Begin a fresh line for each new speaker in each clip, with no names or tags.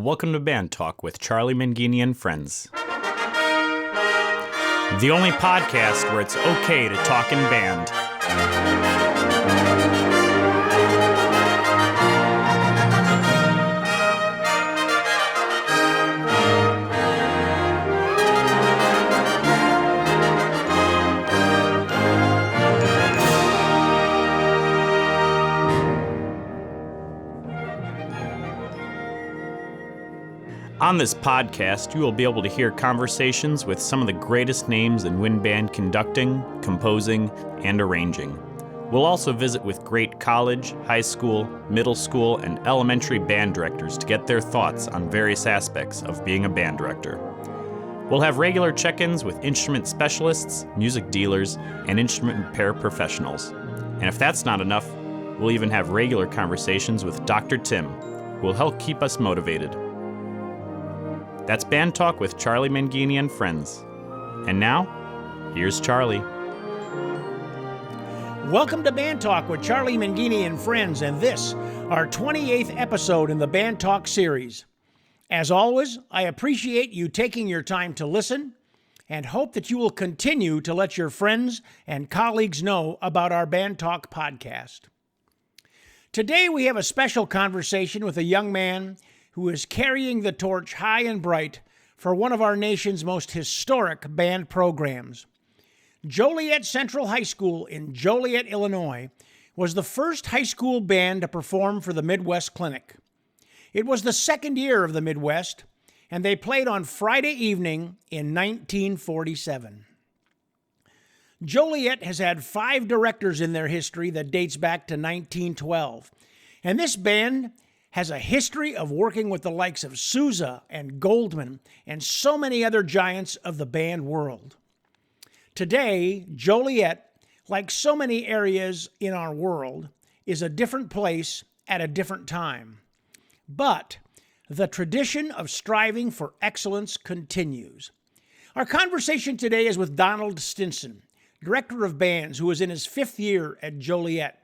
Welcome to Band Talk with Charlie Mangini and friends. The only podcast where it's okay to talk in band. On this podcast, you will be able to hear conversations with some of the greatest names in wind band conducting, composing, and arranging. We'll also visit with great college, high school, middle school, and elementary band directors to get their thoughts on various aspects of being a band director. We'll have regular check-ins with instrument specialists, music dealers, and instrument repair professionals. And if that's not enough, we'll even have regular conversations with Dr. Tim, who will help keep us motivated. That's Band Talk with Charlie Mangini and friends. And now, here's Charlie.
Welcome to Band Talk with Charlie Mangini and friends, and this, our 28th episode in the Band Talk series. As always, I appreciate you taking your time to listen and hope that you will continue to let your friends and colleagues know about our Band Talk podcast. Today we have a special conversation with a young man who is carrying the torch high and bright for one of our nation's most historic band programs. Joliet Central High School in Joliet, Illinois, was the first high school band to perform for the Midwest Clinic. It was the second year of the Midwest, and they played on Friday evening in 1947. Joliet has had 5 directors in their history that dates back to 1912, and this band has a history of working with the likes of Sousa and Goldman and so many other giants of the band world. Today, Joliet, like so many areas in our world, is a different place at a different time. But the tradition of striving for excellence continues. Our conversation today is with Donald Stinson, director of bands, who is in his 5th year at Joliet.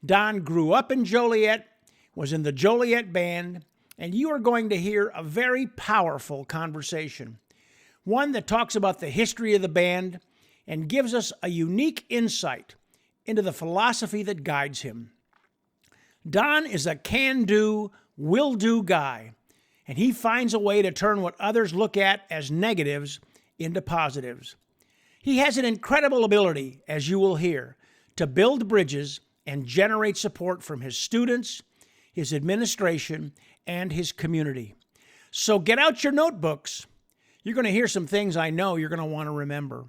Don grew up in Joliet, was in the Joliet band, and you are going to hear a very powerful conversation. One that talks about the history of the band and gives us a unique insight into the philosophy that guides him. Don is a can-do, will-do guy, and he finds a way to turn what others look at as negatives into positives. He has an incredible ability, as you will hear, to build bridges and generate support from his students, his administration, and his community. So get out your notebooks. You're going to hear some things I know you're going to want to remember.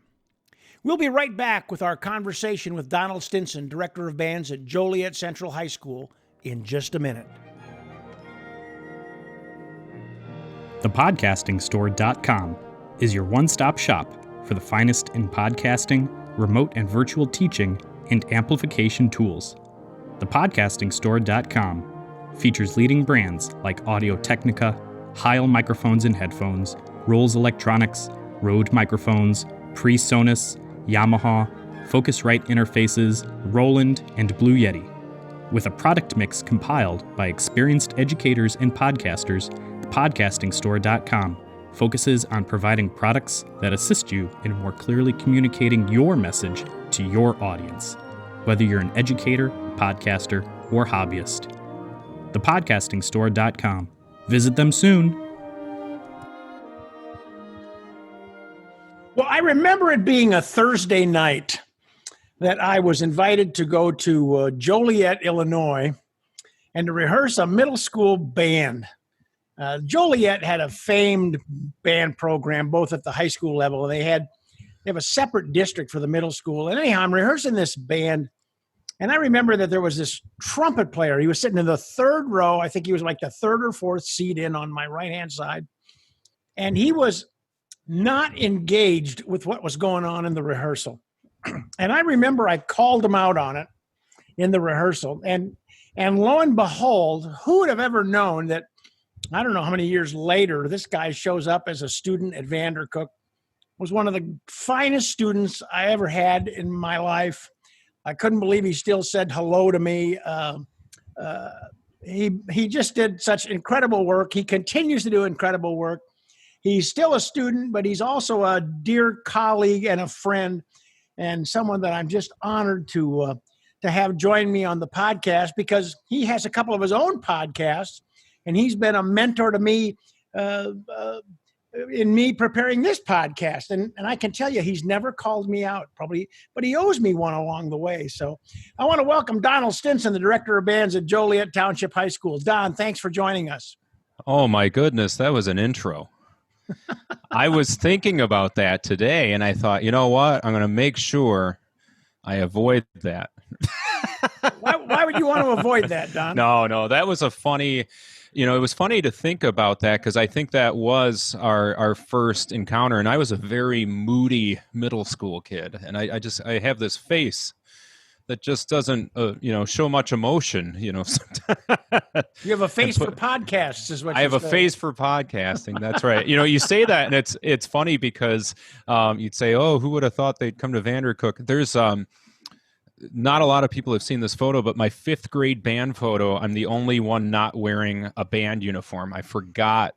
We'll be right back with our conversation with Donald Stinson, Director of Bands at Joliet Central High School, in just a minute.
ThePodcastingStore.com is your one-stop shop for the finest in podcasting, remote and virtual teaching, and amplification tools. ThePodcastingStore.com features leading brands like Audio-Technica, Heil microphones and headphones, Rolls Electronics, Rode microphones, PreSonus, Yamaha, Focusrite interfaces, Roland, and Blue Yeti. With a product mix compiled by experienced educators and podcasters, ThePodcastingStore.com focuses on providing products that assist you in more clearly communicating your message to your audience, whether you're an educator, podcaster, or hobbyist. ThePodcastingStore.com. Visit them soon.
Well, I remember it being a Thursday night that I was invited to go to Joliet, Illinois, and to rehearse a middle school band. Joliet had a famed band program, both at the high school level. They have a separate district for the middle school. And anyhow, I'm rehearsing this band, and I remember that there was this trumpet player. He was sitting in the 3rd row. I think he was like the 3rd or 4th seat in on my right-hand side. And he was not engaged with what was going on in the rehearsal. And I remember I called him out on it in the rehearsal. And lo and behold, who would have ever known that, I don't know how many years later, this guy shows up as a student at Vandercook, was one of the finest students I ever had in my life. I couldn't believe he still said hello to me. He just did such incredible work. He continues to do incredible work. He's still a student, but he's also a dear colleague and a friend, and someone that I'm just honored to have join me on the podcast, because he has a couple of his own podcasts, and he's been a mentor to me in me preparing this podcast. And I can tell you, he's never called me out, probably, but he owes me one along the way. So I want to welcome Donald Stinson, the director of bands at Joliet Township High School. Don, thanks for joining us.
Oh my goodness, that was an intro. I was thinking about that today, and I thought, you know what? I'm going to make sure I avoid that.
Why would you want to avoid that, Don?
No, that was a funny, it was funny to think about that, because I think that was our first encounter, and I was a very moody middle school kid, and I have this face that just doesn't, show much emotion, You
have a face for podcasts, is what
I have a face for podcasting. That's right. You say that, and it's funny because you'd say, "Oh, who would have thought they'd come to Vandercook?" There's not a lot of people have seen this photo, but my 5th grade band photo, I'm the only one not wearing a band uniform. I forgot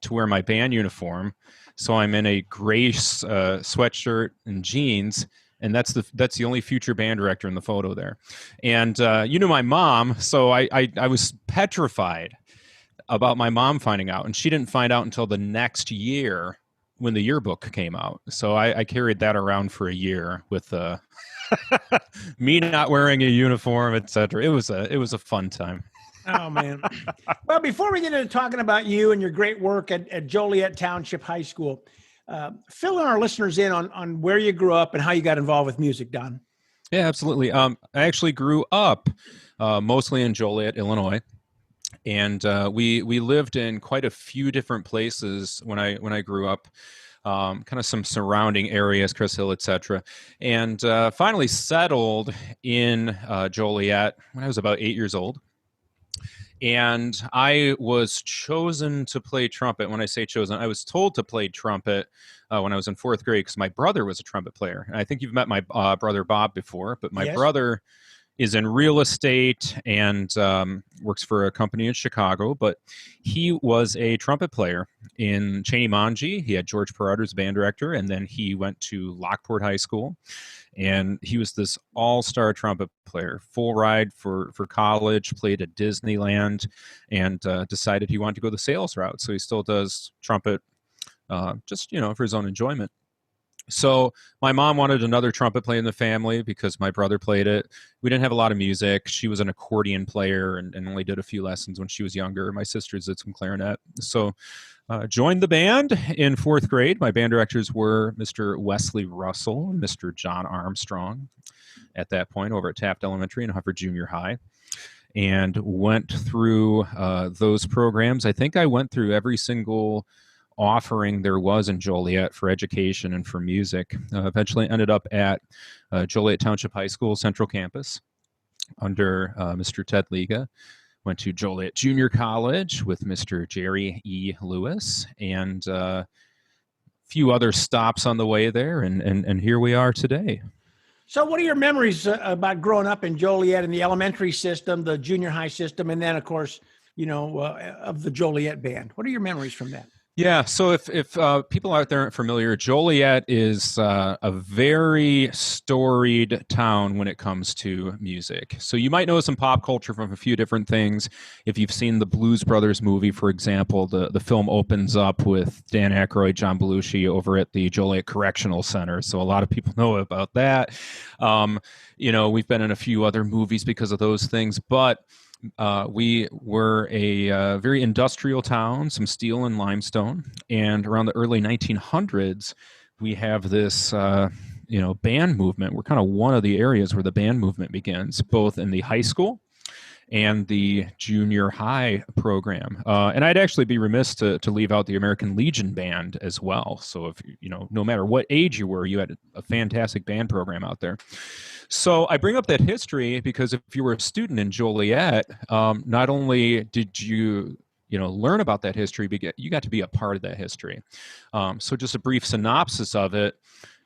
to wear my band uniform, so I'm in a gray sweatshirt and jeans. And that's the only future band director in the photo there. And you knew my mom, so I was petrified about my mom finding out. And she didn't find out until the next year when the yearbook came out. So I carried that around for a year with me not wearing a uniform, etc. It was a fun time.
Oh, man. Well, before we get into talking about you and your great work at Joliet Township High School, fill in our listeners in on where you grew up and how you got involved with music, Don.
Yeah, absolutely. I actually grew up mostly in Joliet, Illinois, and we lived in quite a few different places when I grew up. Kind of some surrounding areas, Chris Hill, etc., and finally settled in Joliet when I was about 8 years old. And I was chosen to play trumpet. When I say chosen, I was told to play trumpet when I was in 4th grade because my brother was a trumpet player. And I think you've met my brother Bob before, but my brother is in real estate and works for a company in Chicago. But he was a trumpet player in Cheney Manji. He had George Perard as band director, and then he went to Lockport High School. And he was this all-star trumpet player, full ride for college, played at Disneyland, and decided he wanted to go the sales route. So he still does trumpet just, for his own enjoyment. So my mom wanted another trumpet player in the family because my brother played it. We didn't have a lot of music. She was an accordion player and only did a few lessons when she was younger. My sisters did some clarinet. So joined the band in 4th grade. My band directors were Mr. Wesley Russell and Mr. John Armstrong at that point over at Taft Elementary and Hufford Junior High, and went through those programs. I think I went through every single offering there was in Joliet for education and for music. Eventually ended up at Joliet Township High School Central Campus under Mr. Ted Liga. Went to Joliet Junior College with Mr. Jerry E. Lewis, and a few other stops on the way there, and here we are today.
So what are your memories about growing up in Joliet in the elementary system, the junior high system, and then, of course, of the Joliet band? What are your memories from that?
Yeah, so if people out there aren't familiar, Joliet is a very storied town when it comes to music. So you might know some pop culture from a few different things. If you've seen the Blues Brothers movie, for example, the film opens up with Dan Aykroyd, John Belushi over at the Joliet Correctional Center. So a lot of people know about that. We've been in a few other movies because of those things, but we were a very industrial town, some steel and limestone, and around the early 1900s, we have this, band movement. We're kind of one of the areas where the band movement begins, both in the high school and the junior high program. And I'd actually be remiss to leave out the American Legion Band as well. So if, no matter what age you were, you had a fantastic band program out there. So I bring up that history because if you were a student in Joliet, not only did you learn about that history, but you got to be a part of that history. So just a brief synopsis of it.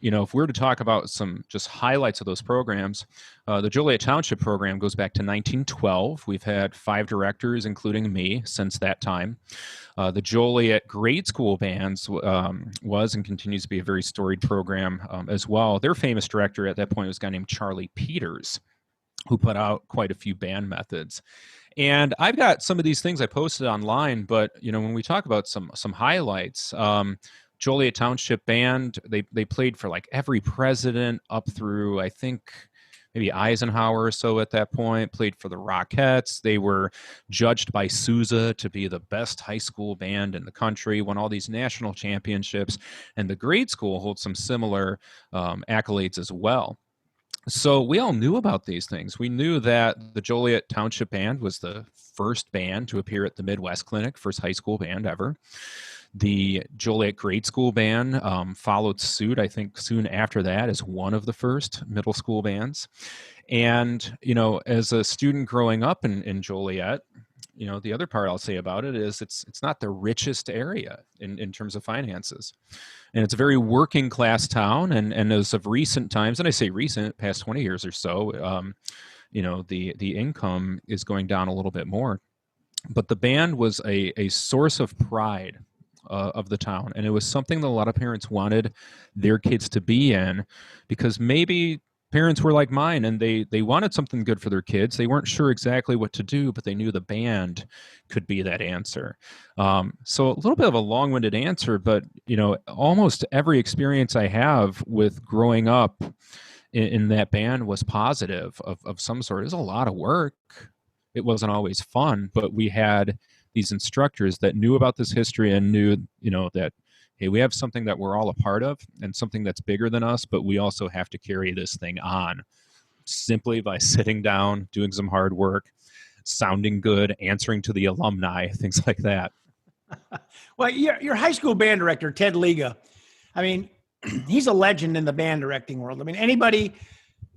if we were to talk about some just highlights of those programs, the Joliet Township program goes back to 1912. We've had 5 directors, including me, since that time. The Joliet Grade School Bands was and continues to be a very storied program as well. Their famous director at that point was a guy named Charlie Peters, who put out quite a few band methods. And I've got some of these things I posted online, but when we talk about some highlights, Joliet Township Band, they played for like every president up through, I think, maybe Eisenhower or so at that point, played for the Rockettes. They were judged by Sousa to be the best high school band in the country, won all these national championships, and the grade school holds some similar accolades as well. So we all knew about these things. We knew that the Joliet Township Band was the first band to appear at the Midwest Clinic, first high school band ever. The Joliet Grade School Band followed suit, I think, soon after that as one of the first middle school bands. And, as a student growing up in Joliet, the other part I'll say about it is it's not the richest area in terms of finances. And it's a very working class town. And as of recent times, and I say recent, past 20 years or so, the income is going down a little bit more. But the band was a source of pride of the town. And it was something that a lot of parents wanted their kids to be in, because maybe parents were like mine and they wanted something good for their kids. They weren't sure exactly what to do, but they knew the band could be that answer. So a little bit of a long-winded answer, but almost every experience I have with growing up in that band was positive of some sort. It was a lot of work. It wasn't always fun, but we had these instructors that knew about this history and knew, that, hey, we have something that we're all a part of and something that's bigger than us, but we also have to carry this thing on simply by sitting down, doing some hard work, sounding good, answering to the alumni, things like that.
Well, your high school band director, Ted Liga, I mean, he's a legend in the band directing world. I mean, anybody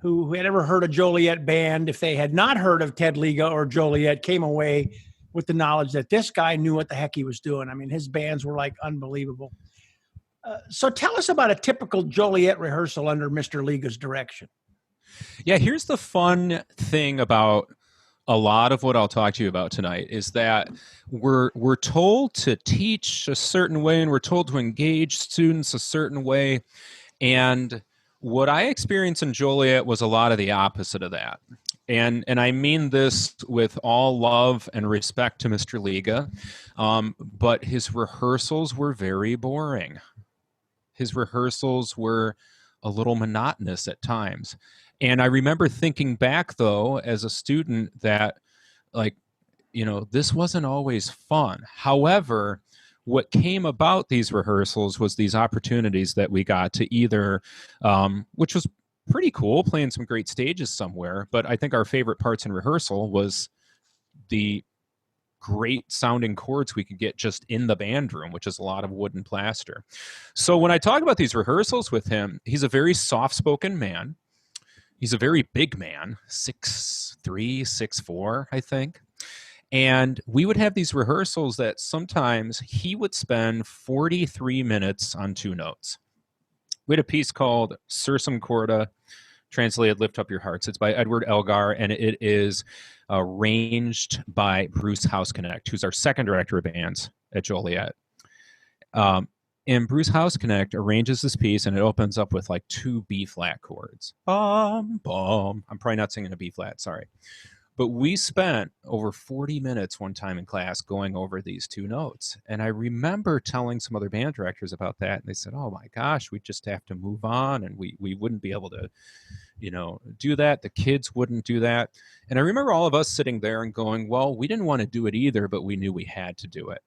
who had ever heard a Joliet band, if they had not heard of Ted Liga or Joliet, came away with the knowledge that this guy knew what the heck he was doing. I mean, his bands were like unbelievable. So tell us about a typical Joliet rehearsal under Mr. Liga's direction.
Yeah, here's the fun thing about a lot of what I'll talk to you about tonight is that we're told to teach a certain way and we're told to engage students a certain way. And what I experienced in Joliet was a lot of the opposite of that. And I mean this with all love and respect to Mr. Liga, but his rehearsals were very boring. His rehearsals were a little monotonous at times. And I remember thinking back, though, as a student that, this wasn't always fun. However, what came about these rehearsals was these opportunities that we got to either, which was pretty cool, playing some great stages somewhere. But I think our favorite parts in rehearsal was the great sounding chords we could get just in the band room, which is a lot of wood and plaster. So when I talk about these rehearsals with him, he's a very soft-spoken man. He's a very big man, 6'3", 6'4", I think. And we would have these rehearsals that sometimes he would spend 43 minutes on 2 notes. We had a piece called Sursum Corda, translated Lift Up Your Hearts. It's by Edward Elgar, and it is arranged by Bruce Houseknecht, who's our second director of bands at Joliet. And Bruce Houseknecht arranges this piece, and it opens up with like 2 B-flat chords. Bum, bum. I'm probably not singing a B-flat, sorry. But we spent over 40 minutes one time in class going over these 2 notes. And I remember telling some other band directors about that. And they said, oh my gosh, we just have to move on. And we wouldn't be able to, do that. The kids wouldn't do that. And I remember all of us sitting there and going, well, we didn't want to do it either, but we knew we had to do it.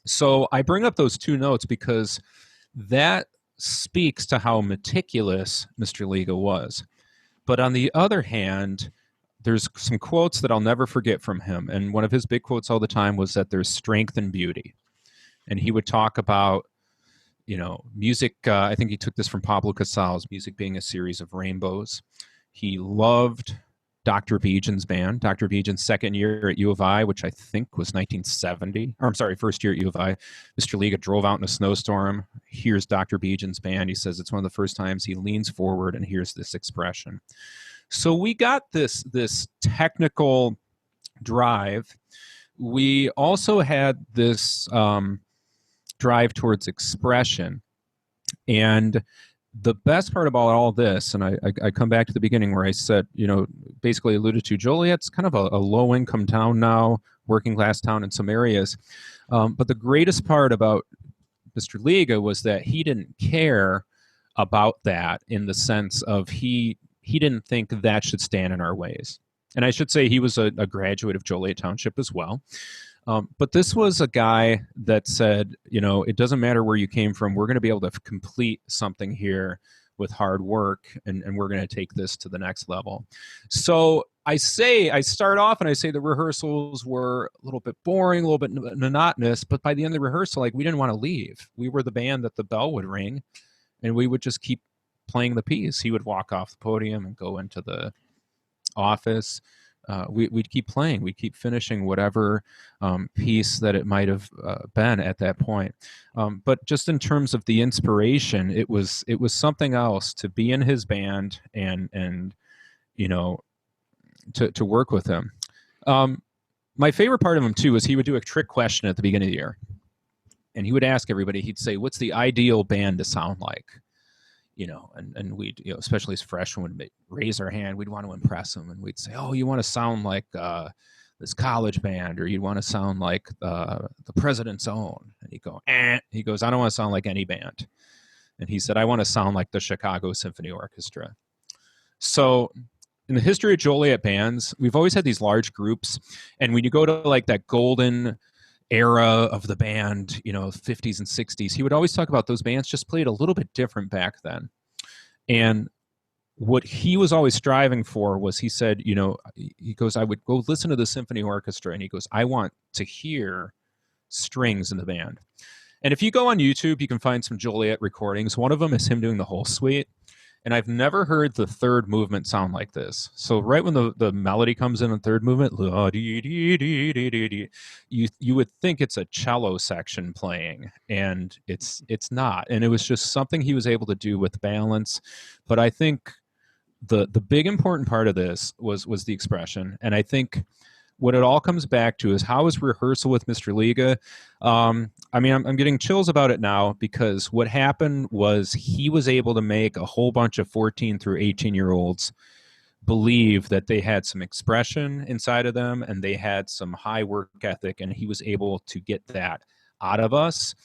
So I bring up those 2 notes because that speaks to how meticulous Mr. Liga was. But on the other hand, there's some quotes that I'll never forget from him. And one of his big quotes all the time was that there's strength in beauty. And he would talk about, music. I think he took this from Pablo Casal's, music being a series of rainbows. He loved Dr. Beejan's band. Dr. Beejan's second year at U of I, which I think was 1970. Or I'm sorry, first year at U of I. Mr. Liga drove out in a snowstorm, hears Dr. Beejan's band. He says it's one of the first times he leans forward and hears this expression. So we got this technical drive. We also had this drive towards expression. And the best part about all this, and I come back to the beginning where I said, basically alluded to, Joliet's kind of a low-income town now, working-class town in some areas. But the greatest part about Mr. Liga was that he didn't care about that, in the sense of he didn't think that should stand in our ways. And I should say he was a graduate of Joliet Township as well. But this was a guy that said, it doesn't matter where you came from. We're going to be able to complete something here with hard work, and we're going to take this to the next level. So I start off and I say the rehearsals were a little bit boring, a little bit monotonous, but by the end of the rehearsal, we didn't want to leave. We were the band that the bell would ring, and we would just keep playing the piece. He would walk off the podium and go into the office. We'd keep playing. We'd keep finishing whatever piece that it might have been at that point. But just in terms of the inspiration, it was something else to be in his band and to work with him. My favorite part of him too was he would do a trick question at the beginning of the year, and he would ask everybody. He'd say, "What's the ideal band to sound like?" And we'd, especially as freshmen, would raise our hand. We'd want to impress them, and we'd say, "Oh, you want to sound like this college band, or you'd want to sound like the President's Own?" And he'd go, "Eh." He goes, "I don't want to sound like any band." And he said, "I want to sound like the Chicago Symphony Orchestra." So in the history of Joliet bands, we've always had these large groups, and when you go to that golden era of the band, 50s and 60s, he would always talk about those bands just played a little bit different back then. And what he was always striving for was, he said, he goes, "I would go listen to the symphony orchestra," and he goes, "I want to hear strings in the band." And if you go on YouTube, you can find some Joliet recordings. One of them is him doing the whole suite. And I've never heard the third movement sound like this. So right when the melody comes in the third movement, you would think it's a cello section playing, and it's not. And it was just something he was able to do with balance. But I think the big important part of this was the expression. And I think what it all comes back to is, how is rehearsal with Mr. Liga? I'm getting chills about it now, because what happened was he was able to make a whole bunch of 14 through 18-year-olds believe that they had some expression inside of them, and they had some high work ethic, and he was able to get that out of us.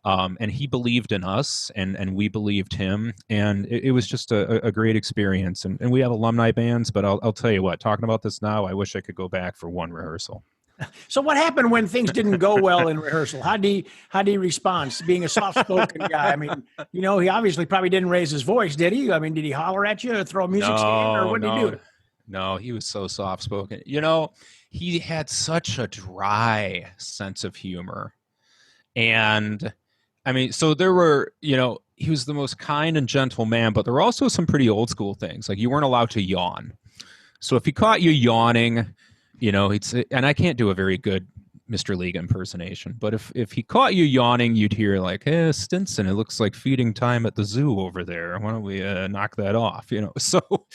And he believed in us, and we believed him, and it was just a great experience. And we have alumni bands, but I'll tell you what, talking about this now, I wish I could go back for one rehearsal.
So what happened when things didn't go well in rehearsal? How did he respond? Being a soft-spoken guy, he obviously probably didn't raise his voice, did he? Did he holler at you or throw a music stand, or what did he do?
No, he was so soft-spoken. He had such a dry sense of humor. And so there were, he was the most kind and gentle man, but there were also some pretty old school things. Like, you weren't allowed to yawn. So if he caught you yawning, he'd say, and I can't do a very good Mr. Liga impersonation, but if he caught you yawning, you'd hear "Hey, Stinson, it looks like feeding time at the zoo over there. Why don't we knock that off?" So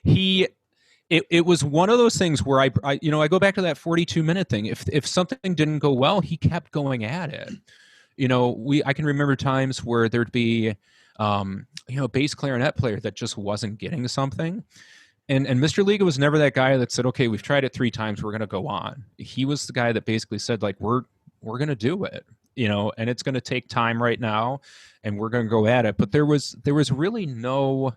it was one of those things where I go back to that 42-minute thing. If something didn't go well, he kept going at it. I can remember times where there'd be, a bass clarinet player that just wasn't getting something. And Mr. Liga was never that guy that said, "Okay, we've tried it 3 times, we're going to go on." He was the guy that basically said, we're going to do it, and it's going to take time right now, and we're going to go at it. But there was really no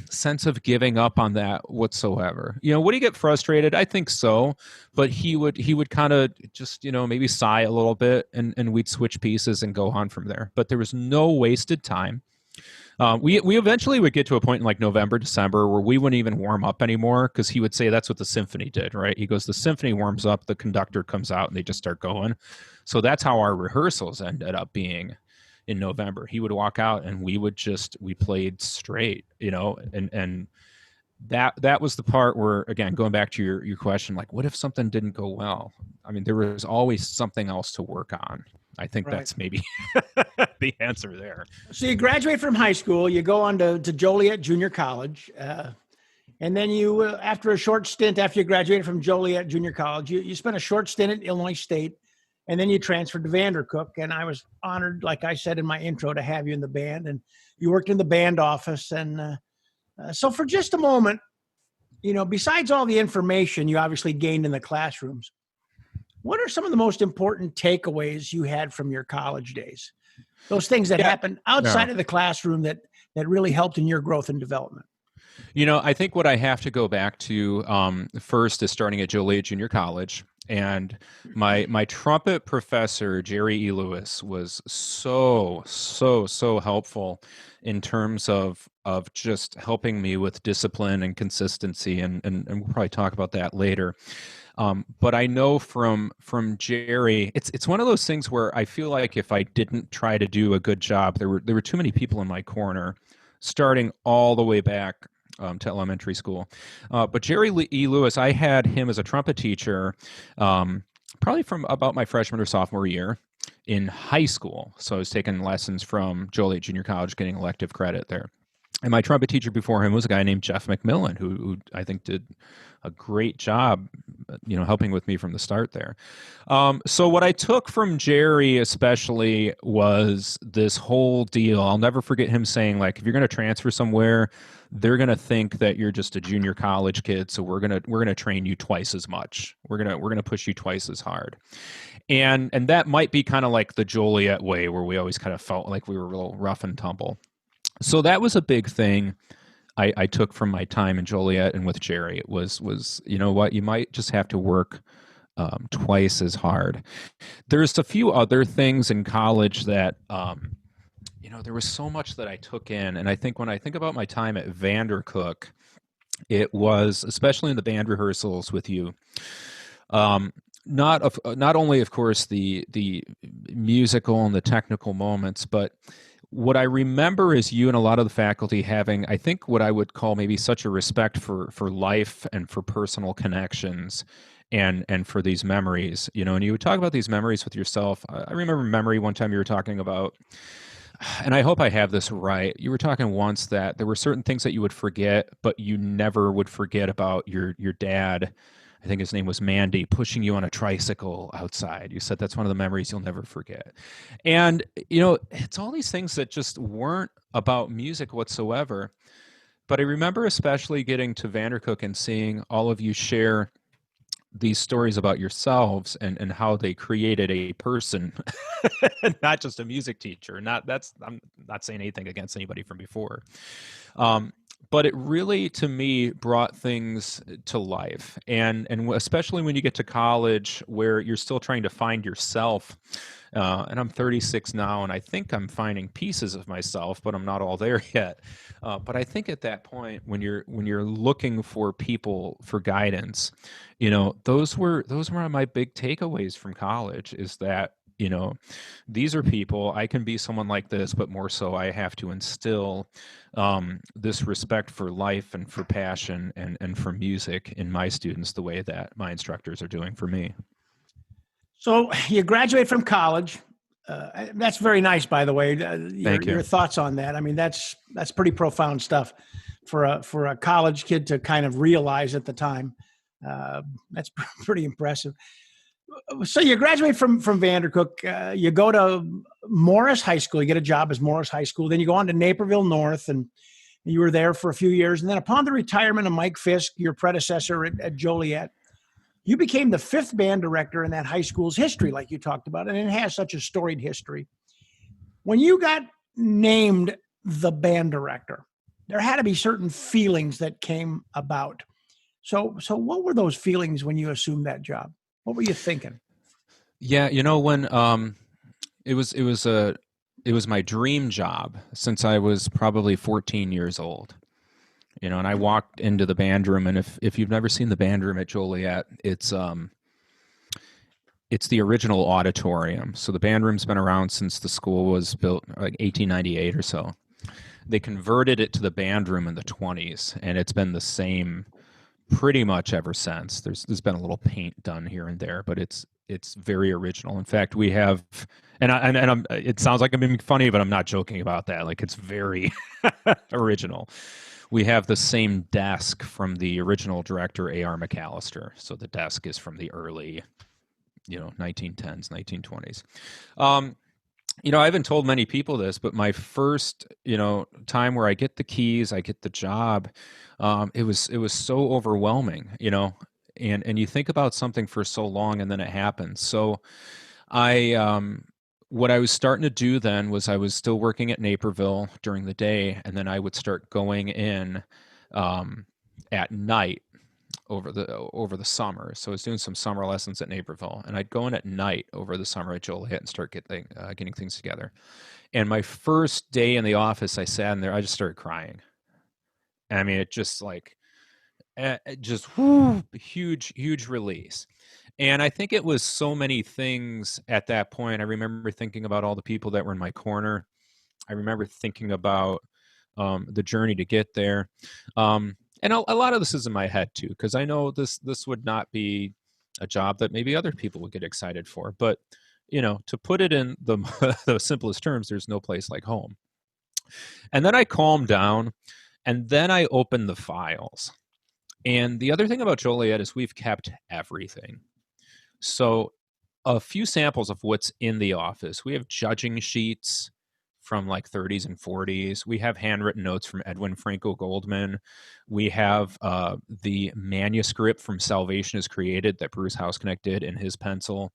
sense of giving up on that whatsoever. Would he get frustrated? I think so, but he would kind of just maybe sigh a little bit, and we'd switch pieces and go on from there. But there was no wasted time. We eventually would get to a point in November, December, where we wouldn't even warm up anymore, because he would say that's what the symphony did, right? He goes, the symphony warms up, the conductor comes out, and they just start going. So that's how our rehearsals ended up being in November. He would walk out, and we played straight, and that was the part where, again, going back to your question, like, what if something didn't go well? I mean, there was always something else to work on. I think
Right.
that's maybe the answer there.
So you graduate from high school, you go on to Joliet Junior College, and then you, after a short stint, after you graduated from Joliet Junior College, you spent a short stint at Illinois State, and then you transferred to Vandercook. And I was honored, like I said in my intro, to have you in the band. And you worked in the band office. And so for just a moment, besides all the information you obviously gained in the classrooms, what are some of the most important takeaways you had from your college days? Those things that happened outside of the classroom that really helped in your growth and development.
I think what I have to go back to first is starting at Joliet Junior College. And my trumpet professor, Jerry E. Lewis, was so helpful in terms of just helping me with discipline and consistency. And we'll probably talk about that later. But I know from Jerry, it's one of those things where I feel like if I didn't try to do a good job, there were too many people in my corner, starting all the way back to elementary school. But Jerry E. Lewis, I had him as a trumpet teacher probably from about my freshman or sophomore year in high school. So I was taking lessons from Joliet Junior College, getting elective credit there. And my trumpet teacher before him was a guy named Jeff McMillan, who I think did a great job, helping with me from the start there. So what I took from Jerry especially was this whole deal. I'll never forget him saying, like, if you're going to transfer somewhere, they're going to think that you're just a junior college kid. So we're going to train you twice as much. We're going to push you twice as hard. And that might be kind of like the Joliet way, where we always kind of felt like we were a little rough and tumble. So that was a big thing I took from my time in Joliet and with Jerry. It was what, you might just have to work twice as hard. There's a few other things in college that, there was so much that I took in. And I think when I think about my time at Vandercook, it was, especially in the band rehearsals with you, not only, of course, the musical and the technical moments, but what I remember is you and a lot of the faculty having, I think, what I would call maybe such a respect for life and for personal connections and for these memories, and you would talk about these memories with yourself. I remember a memory one time you were talking about, and I hope I have this right. You were talking once that there were certain things that you would forget, but you never would forget about your dad. I think his name was Mandy, pushing you on a tricycle outside. You said that's one of the memories you'll never forget. And, it's all these things that just weren't about music whatsoever. But I remember especially getting to Vandercook and seeing all of you share these stories about yourselves and how they created a person, not just a music teacher. I'm not saying anything against anybody from before. But it really, to me, brought things to life. And especially when you get to college where you're still trying to find yourself. And I'm 36 now, and I think I'm finding pieces of myself, but I'm not all there yet. But I think at that point, when you're looking for people for guidance, those were my big takeaways from college, is that, these are people. I can be someone like this, but more so I have to instill this respect for life and for passion and for music in my students the way that my instructors are doing for me. So
you graduate from college. That's very nice, by the way.
Thank you.
Your thoughts on that. I mean, that's pretty profound stuff for a college kid to kind of realize at the time. That's pretty impressive. So you graduate from Vandercook, you go to Morris High School, you get a job as Morris High School, then you go on to Naperville North, and you were there for a few years. And then upon the retirement of Mike Fisk, your predecessor at Joliet, you became the fifth band director in that high school's history, like you talked about, and it has such a storied history. When you got named the band director, there had to be certain feelings that came about. So what were those feelings when you assumed that job? What were you thinking?
Yeah, when it was my dream job since I was probably 14 years old. And I walked into the band room, and if you've never seen the band room at Joliet, it's the original auditorium. So the band room's been around since the school was built, like 1898 or so. They converted it to the band room in the 20s, and it's been the same pretty much ever since. There's been a little paint done here and there, but it's very original. In fact, we have, and it sounds like I'm being funny, but I'm not joking about that. Like, it's very original. We have the same desk from the original director, A.R. McAllister. So the desk is from the early, 1910s, 1920s. I haven't told many people this, but my first, time where I get the keys, I get the job, it was so overwhelming, and you think about something for so long and then it happens. So what I was starting to do then was I was still working at Naperville during the day, and then I would start going in at night over the summer. So I was doing some summer lessons at Naperville, and I'd go in at night over the summer at Joliet and start getting things together. And my first day in the office, I sat in there, I just started crying. I mean, it just huge release. And I think it was so many things at that point. I remember thinking about all the people that were in my corner. I remember thinking about the journey to get there. And a lot of this is in my head too, because I know this would not be a job that maybe other people would get excited for. But, to put it in the, the simplest terms, there's no place like home. And then I calmed down, and then I opened the files. And the other thing about Joliet is we've kept everything. So a few samples of what's in the office. We have judging sheets from like 30s and 40s. We have handwritten notes from Edwin Franco Goldman. We have the manuscript from Salvation is Created that Bruce Houseknecht did in his pencil.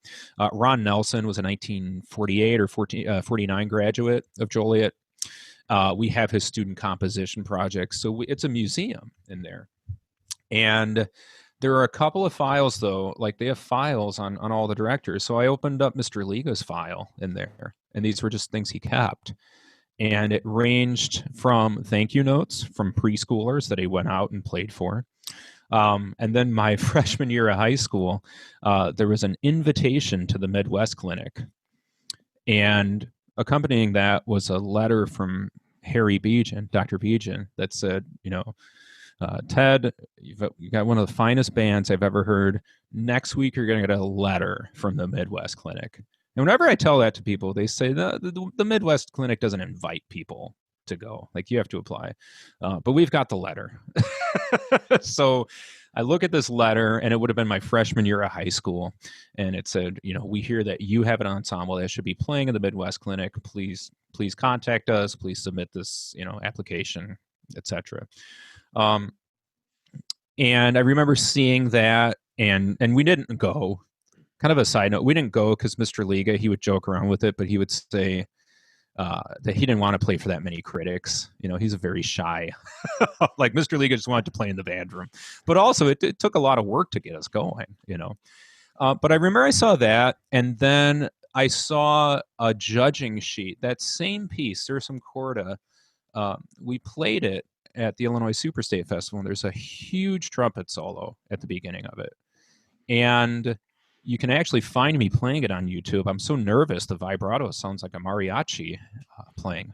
Ron Nelson was a 1948 or 49 graduate of Joliet. We have his student composition projects. So it's a museum in there. And there are a couple of files, though, like they have files on all the directors. So I opened up Mr. Liga's file in there, and these were just things he kept. And it ranged from thank you notes from preschoolers that he went out and played for. And then my freshman year of high school, there was an invitation to the Midwest Clinic. And accompanying that was a letter from Harry Beejan, Dr. Beejan, that said, Ted, you got one of the finest bands I've ever heard. Next week, you're going to get a letter from the Midwest Clinic. And whenever I tell that to people, they say the Midwest Clinic doesn't invite people to go. Like, you have to apply. But we've got the letter. So I look at this letter, and it would have been my freshman year of high school. And it said, we hear that you have an ensemble that should be playing in the Midwest Clinic. Please contact us. Please submit this, application, etc. And I remember seeing that, and we didn't go. Kind of a side note, we didn't go because Mr. Liga, he would joke around with it, but he would say that he didn't want to play for that many critics. He's a very shy, like Mr. Liga just wanted to play in the band room. But also it took a lot of work to get us going, But I remember I saw that, and then I saw a judging sheet. That same piece, Sursum Corda, we played it at the Illinois Superstate Festival, and there's a huge trumpet solo at the beginning of it. And you can actually find me playing it on YouTube. I'm so nervous. The vibrato sounds like a mariachi playing.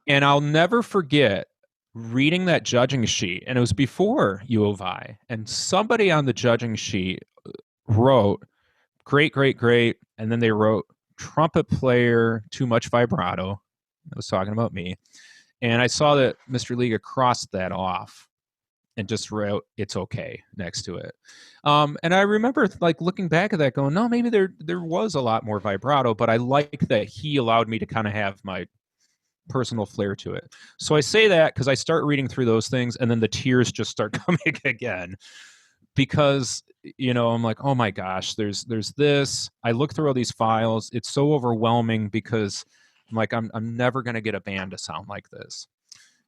And I'll never forget reading that judging sheet. And it was before U of I. And somebody on the judging sheet wrote, great, great, great. And then they wrote, trumpet player, too much vibrato. I was talking about me. And I saw that Mr. Liga crossed that off and just wrote, it's okay, next to it. And I remember looking back at that going, no, maybe there was a lot more vibrato, but I like that he allowed me to kind of have my personal flair to it. So I say that because I start reading through those things, and then the tears just start coming again. Because, I'm like, oh my gosh, there's this. I look through all these files. It's so overwhelming because I'm like, I'm never going to get a band to sound like this.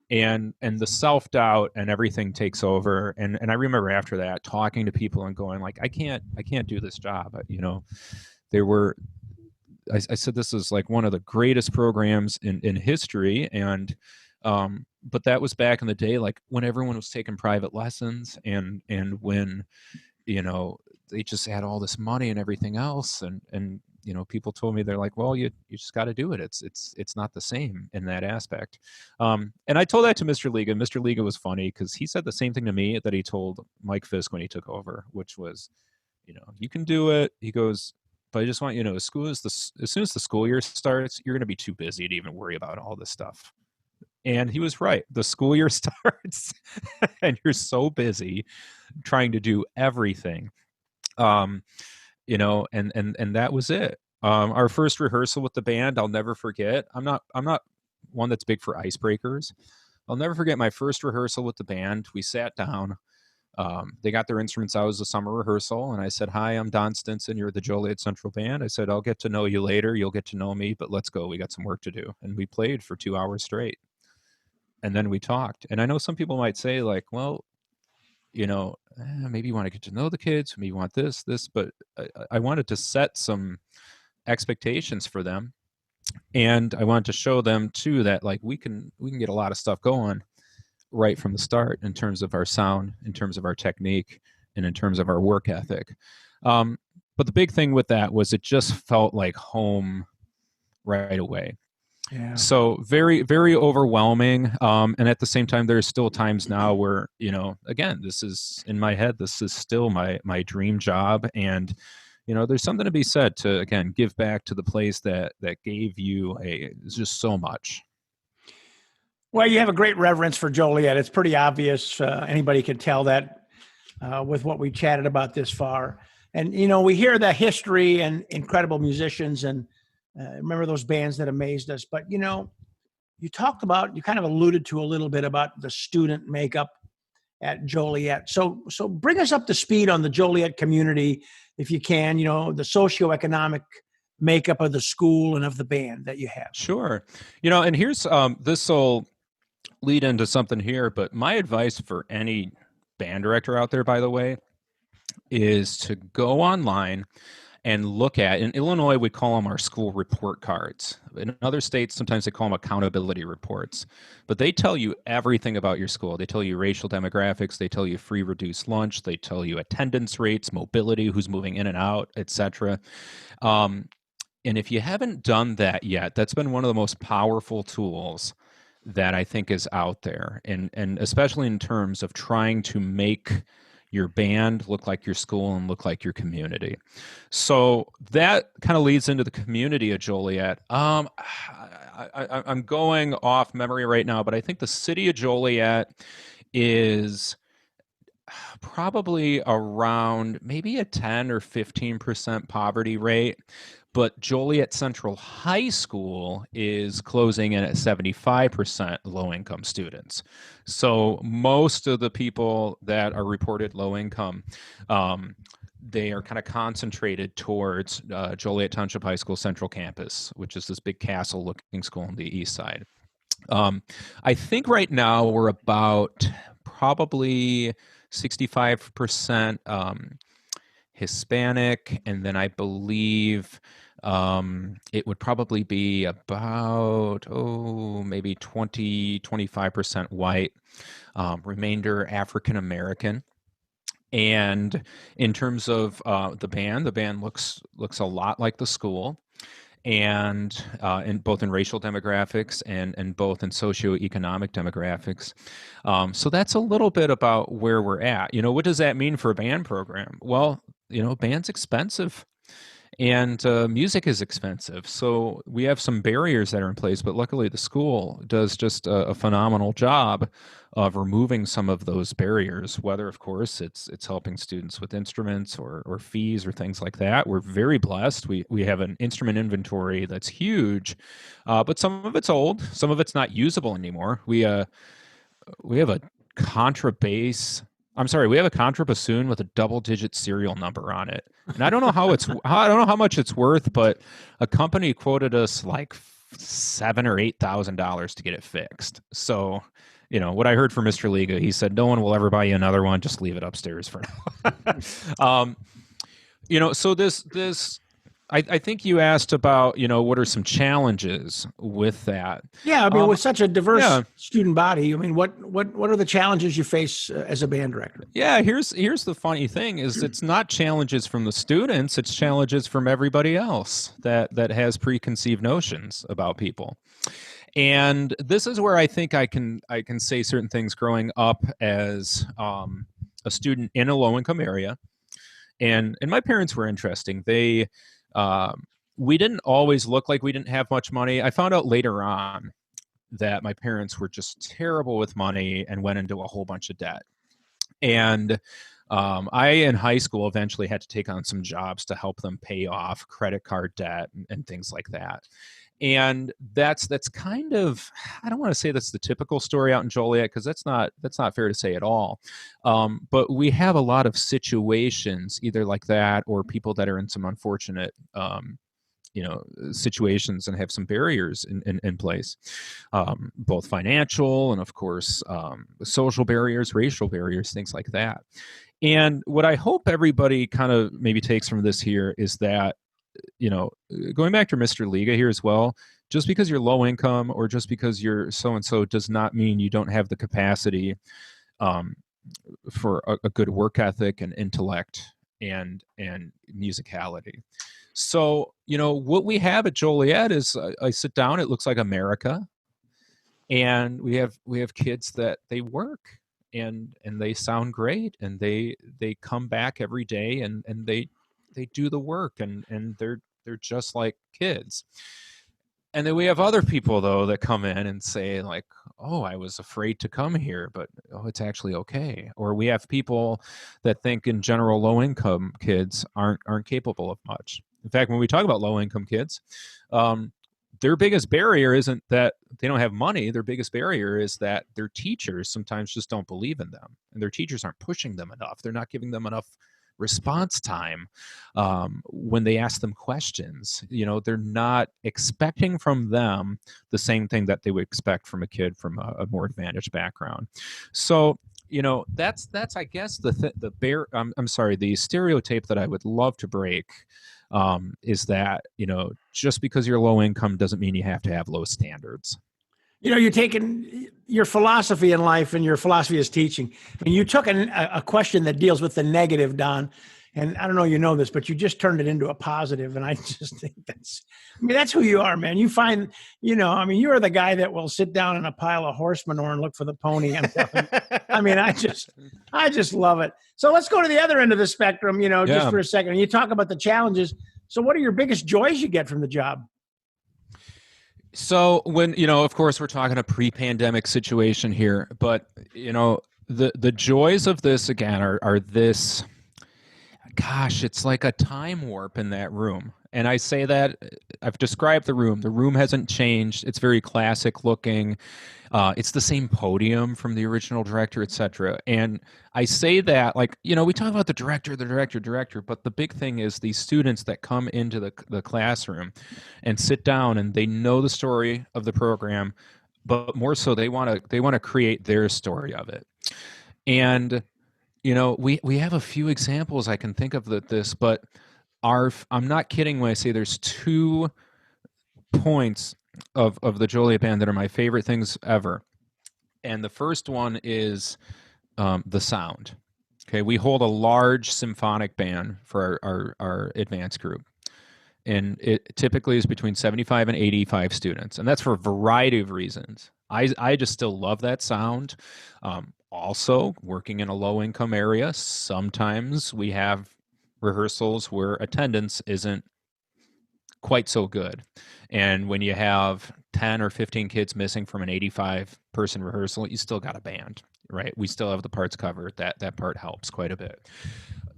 And the self-doubt and everything takes over. And I remember after that talking to people and going like, I can't do this job. I said, this is like one of the greatest programs in history. And, but that was back in the day, like when everyone was taking private lessons and when, they just had all this money and everything else. And people told me, they're like, well, you just got to do it. It's not the same in that aspect. And I told that to Mr. Liga. Mr. Liga was funny because he said the same thing to me that he told Mike Fisk when he took over, which was, you can do it. He goes, but I just want you to know, as soon as the school year starts, you're going to be too busy to even worry about all this stuff. And he was right. The school year starts and you're so busy trying to do everything. And that was it. Our first rehearsal with the band, I'll never forget. I'm not one that's big for icebreakers. I'll never forget my first rehearsal with the band. We sat down. They got their instruments out as a summer rehearsal, and I said, "Hi, I'm Don Stinson. You're the Joliet Central Band." I said, "I'll get to know you later. You'll get to know me, but let's go. We got some work to do." And we played for 2 hours straight. And then we talked. And I know some people might say, like, well, maybe you want to get to know the kids, maybe you want this, but I wanted to set some expectations for them. And I wanted to show them too that, like, we can get a lot of stuff going right from the start in terms of our sound, in terms of our technique, and in terms of our work ethic. But the big thing with that was it just felt like home right away.
Yeah.
So very, very overwhelming. And at the same time, there's still times now where, again, this is in my head, this is still my dream job. And, there's something to be said to, again, give back to the place that gave you just so much.
Well, you have a great reverence for Joliet. It's pretty obvious. Anybody could tell that with what we chatted about this far. And, we hear the history and incredible musicians and remember those bands that amazed us. But, you kind of alluded to a little bit about the student makeup at Joliet. So bring us up to speed on the Joliet community, if you can, the socioeconomic makeup of the school and of the band that you have.
Sure. And here's, this will lead into something here, but my advice for any band director out there, by the way, is to go online and look at, in Illinois, we call them our school report cards. In other states, sometimes they call them accountability reports. But they tell you everything about your school. They tell you racial demographics. They tell you free reduced lunch. They tell you attendance rates, mobility, who's moving in and out, etc. And if you haven't done that yet, that's been one of the most powerful tools that I think is out there. And especially in terms of trying to make your band look like your school and look like your community. So that kind of leads into the community of Joliet. I'm going off memory right now, but I think the city of Joliet is probably around maybe a 10 or 15% poverty rate. But Joliet Central High School is closing in at 75% low-income students. So most of the people that are reported low-income, they are kind of concentrated towards Joliet Township High School Central Campus, which is this big castle-looking school on the east side. I think right now we're about probably 65% Hispanic, and then I believe it would probably be about, maybe 25% white, remainder African American. And in terms of the band looks a lot like the school, and in both in racial demographics and both in socioeconomic demographics. So that's a little bit about where we're at. What does that mean for a band program? Well, band's expensive. And music is expensive. So we have some barriers that are in place, but luckily the school does just a phenomenal job of removing some of those barriers, whether, of course, it's helping students with instruments or fees or things like that. We're very blessed. We have an instrument inventory that's huge, but some of it's old. Some of it's not usable anymore. We have a contrabass. We have a contrabassoon with a double-digit serial number on it, and I don't know how much it's worth, but a company quoted us like $7,000 or $8,000 to get it fixed. So, what I heard from Mr. Liga, he said, "No one will ever buy you another one. Just leave it upstairs for now." So this I think you asked about, what are some challenges with that?
Yeah, I mean,
Um,
with such a diverse
yeah,
student body, I mean, what are the challenges you face as a band director?
yeah. Here's the funny thing is it's not challenges from the students; it's challenges from everybody else that has preconceived notions about people. And this is where I think I can say certain things growing up as a student in a low income area, and my parents were interesting. They we didn't always look like we didn't have much money. I found out later on that my parents were just terrible with money and went into a whole bunch of debt. And I, in high school, eventually had to take on some jobs to help them pay off credit card debt and things like that. And that's kind of, I don't want to say that's the typical story out in Joliet, because that's not fair to say at all. But we have a lot of situations either like that, or people that are in some unfortunate situations and have some barriers in place, both financial and of course social barriers, racial barriers, things like that. And what I hope everybody kind of maybe takes from this here is that, going back to Mr. Liga here as well, just because you're low income or just because you're so and so does not mean you don't have the capacity um, for a good work ethic and intellect and musicality. So, what we have at Joliet is I sit down, it looks like America, and we have kids that they work and they sound great, and they come back every day and they do the work, and they're just like kids. And then we have other people though that come in and say like, "Oh, I was afraid to come here, but oh, it's actually okay." Or we have people that think in general low income kids aren't capable of much. In fact, when we talk about low income kids, um, their biggest barrier isn't that they don't have money. Their biggest barrier is that their teachers sometimes just don't believe in them, and their teachers aren't pushing them enough. They're not giving them enough response time when they ask them questions. They're not expecting from them the same thing that they would expect from a kid from a more advantaged background. So that's I guess I'm sorry, the stereotype that I would love to break, is that just because you're low income doesn't mean you have to have low standards.
You're taking your philosophy in life and your philosophy is teaching. I mean, you took a question that deals with the negative, Don, and I don't know you know this, but you just turned it into a positive, and I just think that's who you are, man. You find, I mean, you are the guy that will sit down in a pile of horse manure and look for the pony. I'm telling you. I mean, I just love it. So let's go to the other end of the spectrum, just for a second. You talk about the challenges. So what are your biggest joys you get from the job?
So when, of course, we're talking a pre-pandemic situation here, but the joys of this again are this. Gosh, it's like a time warp in that room. And I say that I've described the room. The room hasn't changed. It's very classic looking. It's the same podium from the original director, etc. And I say that, like, we talk about the director, but the big thing is these students that come into the classroom and sit down and they know the story of the program, but more so they want to create their story of it. And we have a few examples I can think of this, but I'm not kidding when I say there's 2 points of the Joliet band that are my favorite things ever. And the first one is the sound. Okay, we hold a large symphonic band for our advanced group, and it typically is between 75 and 85 students, and that's for a variety of reasons. I just still love that sound. Also, working in a low income area, sometimes we have rehearsals where attendance isn't quite so good. And when you have 10 or 15 kids missing from an 85 person rehearsal, you still got a band, right? We still have the parts covered. That part helps quite a bit.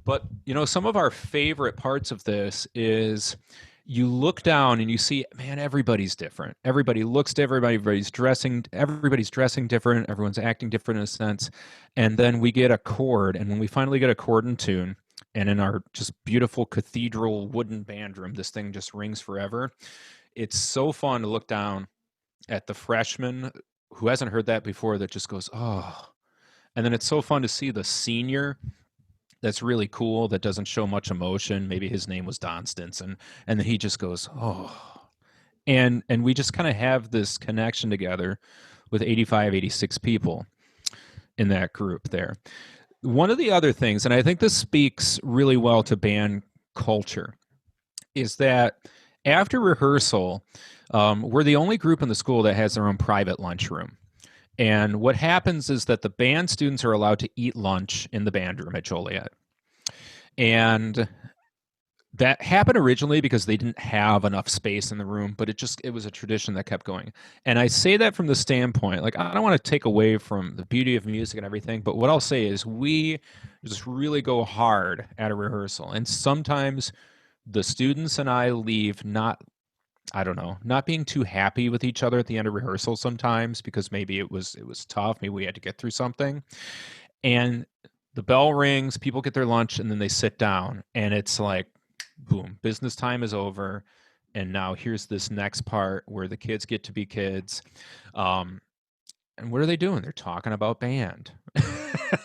But, some of our favorite parts of this is you look down and you see, man, everybody's different. Everybody looks different. Everybody's dressing different. Everyone's acting different in a sense. And then we get a chord. And when we finally get a chord in tune, and in our just beautiful cathedral wooden band room, this thing just rings forever. It's so fun to look down at the freshman who hasn't heard that before that just goes, oh. And then it's so fun to see the senior that's really cool, that doesn't show much emotion. Maybe his name was Don Stinson, and then he just goes, oh, and we just kind of have this connection together with 85, 86 people in that group there. One of the other things, and I think this speaks really well to band culture, is that after rehearsal, we're the only group in the school that has their own private lunchroom. And what happens is that the band students are allowed to eat lunch in the band room at Joliet. And that happened originally because they didn't have enough space in the room, but it was a tradition that kept going. And I say that from the standpoint, like, I don't want to take away from the beauty of music and everything, but what I'll say is we just really go hard at a rehearsal. And sometimes the students and I leave not being too happy with each other at the end of rehearsal sometimes, because maybe it was tough. Maybe we had to get through something. And the bell rings, people get their lunch, and then they sit down, and it's like, boom, business time is over. And now here's this next part where the kids get to be kids. And what are they doing? They're talking about band.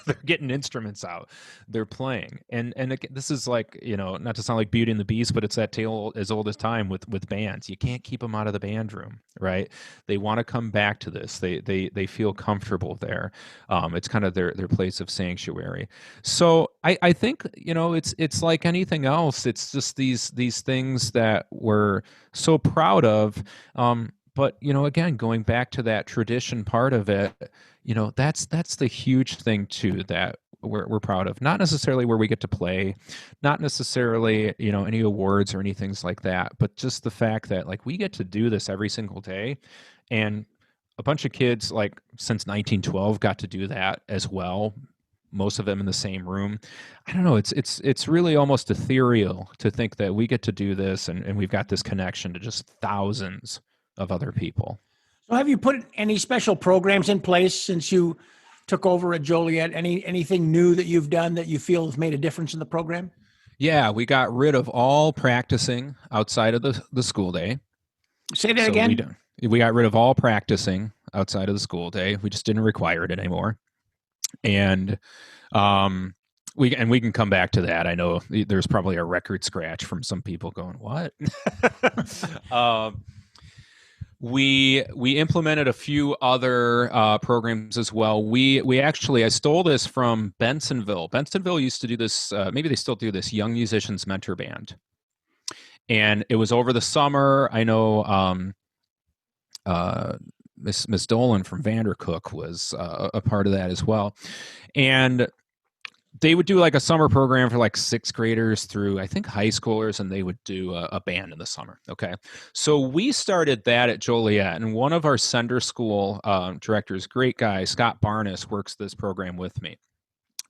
They're getting instruments out. They're playing. And this is like, not to sound like Beauty and the Beast, but it's that tale as old as time with bands. You can't keep them out of the band room, right? They want to come back to this. They feel comfortable there. It's kind of their place of sanctuary. So I think, it's like anything else. It's just these things that we're so proud of. But, again, going back to that tradition part of it, that's the huge thing too that we're proud of. Not necessarily where we get to play, not necessarily, any awards or anything like that, but just the fact that, like, we get to do this every single day. And a bunch of kids, like, since 1912 got to do that as well. Most of them in the same room. I don't know. It's really almost ethereal to think that we get to do this and we've got this connection to just thousands of other people.
So have you put any special programs in place since you took over at Joliet? Anything new that you've done that you feel has made a difference in the program?
Yeah, we got rid of all practicing outside of the school day.
Say that again?
We got rid of all practicing outside of the school day. We just didn't require it anymore. And we can come back to that. I know there's probably a record scratch from some people going, what? We implemented a few other programs as well. I stole this from Bensonville. Bensonville used to do this, maybe they still do this, Young Musicians Mentor Band. And it was over the summer. I know Miss Dolan from Vandercook was a part of that as well. And they would do like a summer program for like sixth graders through, I think, high schoolers, and they would do a band in the summer. Okay. So we started that at Joliet, and one of our sender school directors, great guy, Scott Barnes, works this program with me.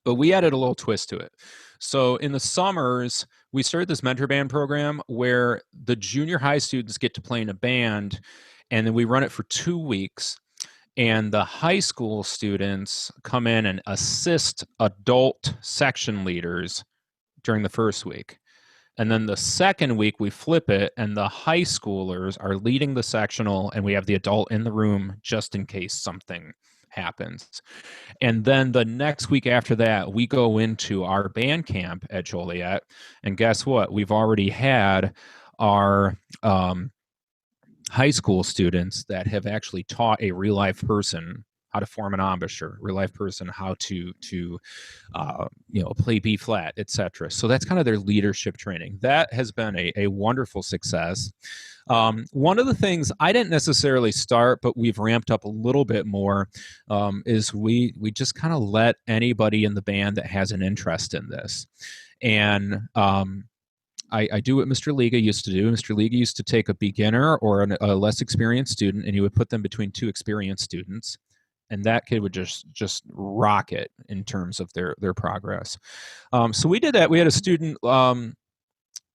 But we added a little twist to it. So in the summers, we started this mentor band program where the junior high students get to play in a band, and then we run it for 2 weeks. And the high school students come in and assist adult section leaders during the first week. And then the second week we flip it, and the high schoolers are leading the sectional, and we have the adult in the room just in case something happens. And then the next week after that, we go into our band camp at Joliet. And guess what? We've already had our high school students that have actually taught a real life person how to form an embouchure, real life person how to play B flat, etc. So that's kind of their leadership training. That has been a wonderful success. One of the things I didn't necessarily start, but we've ramped up a little bit more, is we just kind of let anybody in the band that has an interest in this. And I do what Mr. Liga used to do. Mr. Liga used to take a beginner or a less experienced student, and he would put them between two experienced students, and that kid would just rock it in terms of their progress. So we did that. We had a student.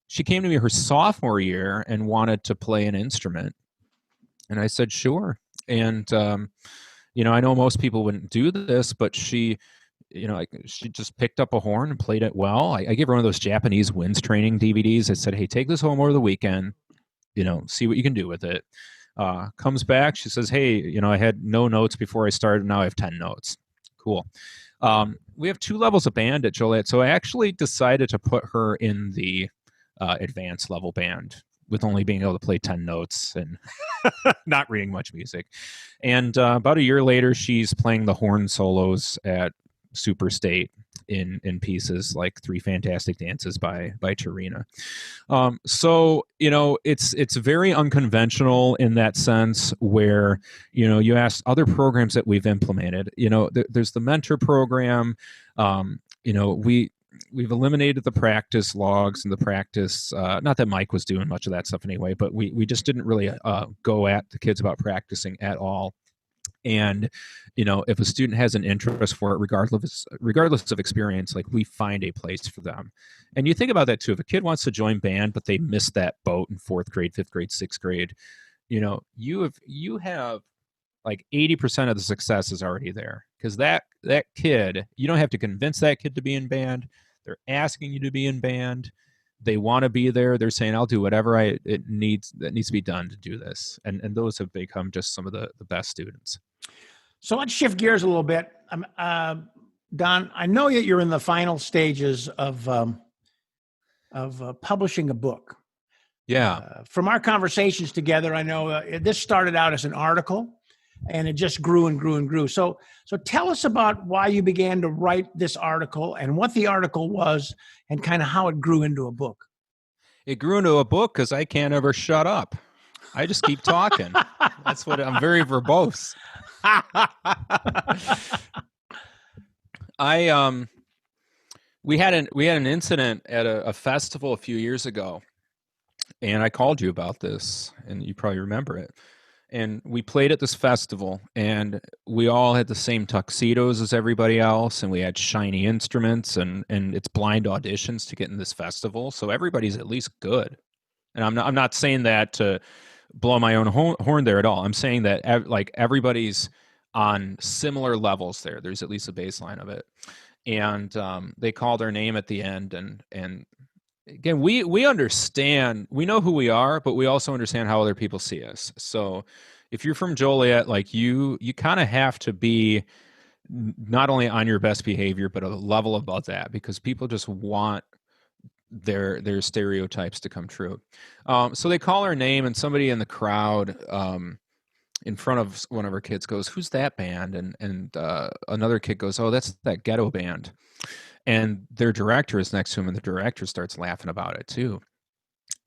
She came to me her sophomore year and wanted to play an instrument, and I said sure. And I know most people wouldn't do this, but she just picked up a horn and played it well. I gave her one of those Japanese winds training DVDs. I said, hey, take this home over the weekend, see what you can do with it. Comes back, she says, hey, I had no notes before I started. Now I have 10 notes. Cool. We have 2 levels of band at Joliet, so I actually decided to put her in the advanced level band with only being able to play 10 notes and not reading much music. And about a year later, she's playing the horn solos at Super State in pieces like Three Fantastic Dances by Tarina. So it's very unconventional in that sense, where you ask other programs that we've implemented. There's the mentor program. We've eliminated the practice logs and the practice. Not that Mike was doing much of that stuff anyway, but we just didn't really go at the kids about practicing at all. And if a student has an interest for it, regardless of experience, like, we find a place for them. And you think about that too. If a kid wants to join band but they missed that boat in 4th grade, 5th grade, 6th grade, you have like 80% of the success is already there, because that kid, you don't have to convince that kid to be in band. They're asking you to be in band. They want to be there. They're saying, I'll do whatever that needs to be done to do this. And those have become just some of the best students.
So let's shift gears a little bit. Don, I know that you're in the final stages of publishing a book.
Yeah.
From our conversations together, I know this started out as an article, and it just grew and grew and grew. So tell us about why you began to write this article and what the article was and kind of how it grew into a book.
It grew into a book because I can't ever shut up. I just keep talking. That's what I'm very verbose. We had an incident at a festival a few years ago, and I called you about this, and you probably remember it. And we played at this festival, and we all had the same tuxedos as everybody else, and we had shiny instruments, and it's blind auditions to get in this festival, so everybody's at least good. And I'm not saying that to blow my own horn there at all. I'm saying that everybody's on similar levels there. There's at least a baseline of it. And they call their name at the end, and again, we understand, we know who we are, but we also understand how other people see us. So if you're from Joliet, like you kind of have to be not only on your best behavior, but a level above that, because people just want their stereotypes to come true. So they call our name, and somebody in the crowd in front of one of our kids goes, "Who's that band?" And another kid goes, "Oh, that's that ghetto band." And their director is next to him, and the director starts laughing about it too.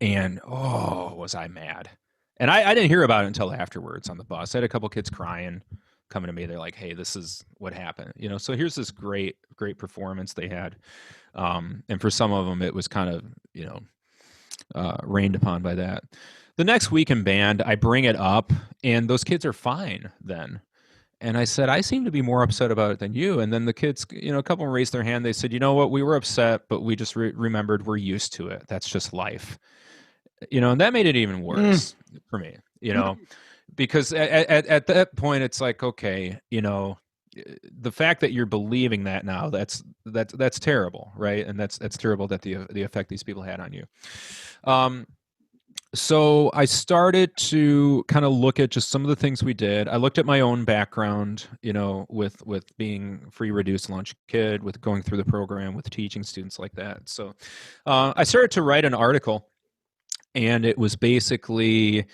And was I mad? And I didn't hear about it until afterwards on the bus. I had a couple kids crying, coming to me. They're like, "Hey, this is what happened." So here's this great performance they had. And for some of them, it was kind of, rained upon by that. The next week in band, I bring it up, and those kids are fine then. And I said, I seem to be more upset about it than you. And then the kids, a couple of them raised their hand. They said, "You know what? We were upset, but we just remembered we're used to it. That's just life." And that made it even worse for me, because at that point, it's like, okay, the fact that you're believing that now, that's terrible, right? And that's terrible that the effect these people had on you. So I started to kind of look at just some of the things we did. I looked at my own background, with being free reduced lunch kid, with going through the program, with teaching students like that. So I started to write an article, and it was basically,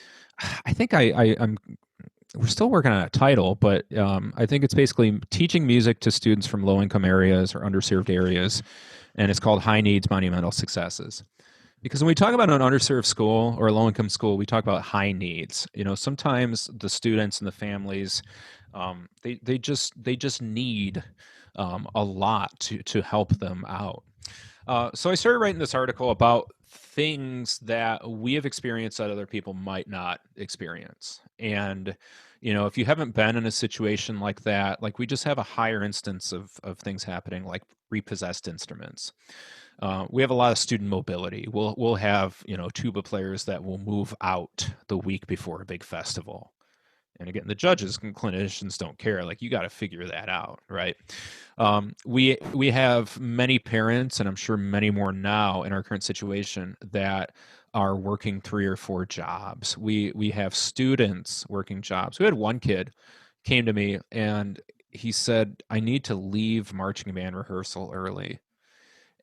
I think we're still working on a title, but I think it's basically teaching music to students from low-income areas or underserved areas, and it's called High Needs Monumental Successes. Because when we talk about an underserved school or a low-income school, we talk about high needs. Sometimes the students and the families, they just need a lot to help them out. So I started writing this article about things that we have experienced that other people might not experience. And if you haven't been in a situation like that, like, we just have a higher instance of things happening, like repossessed instruments. We have a lot of student mobility. We'll have tuba players that will move out the week before a big festival. And again, the judges and clinicians don't care. Like, you got to figure that out, right? We have many parents, and I'm sure many more now in our current situation, that are working 3 or 4 jobs. We have students working jobs. We had one kid came to me, and he said, I need to leave marching band rehearsal early.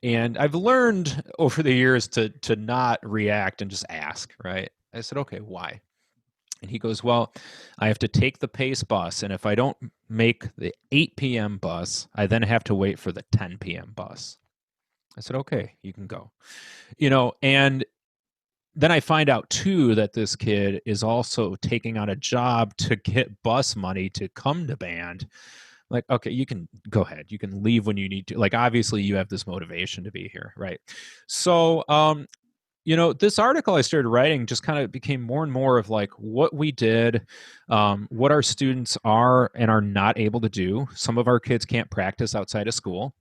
And I've learned over the years to not react and just ask, right? I said, okay, why? And he goes, well, I have to take the pace bus. And if I don't make the 8 p.m. bus, I then have to wait for the 10 p.m. bus. I said, okay, you can go. And then I find out too that this kid is also taking on a job to get bus money to come to band. Like, okay, you can go ahead. You can leave when you need to. Like, obviously you have this motivation to be here, right? So, this article I started writing just kind of became more and more of like what we did, what our students are and are not able to do. Some of our kids can't practice outside of school.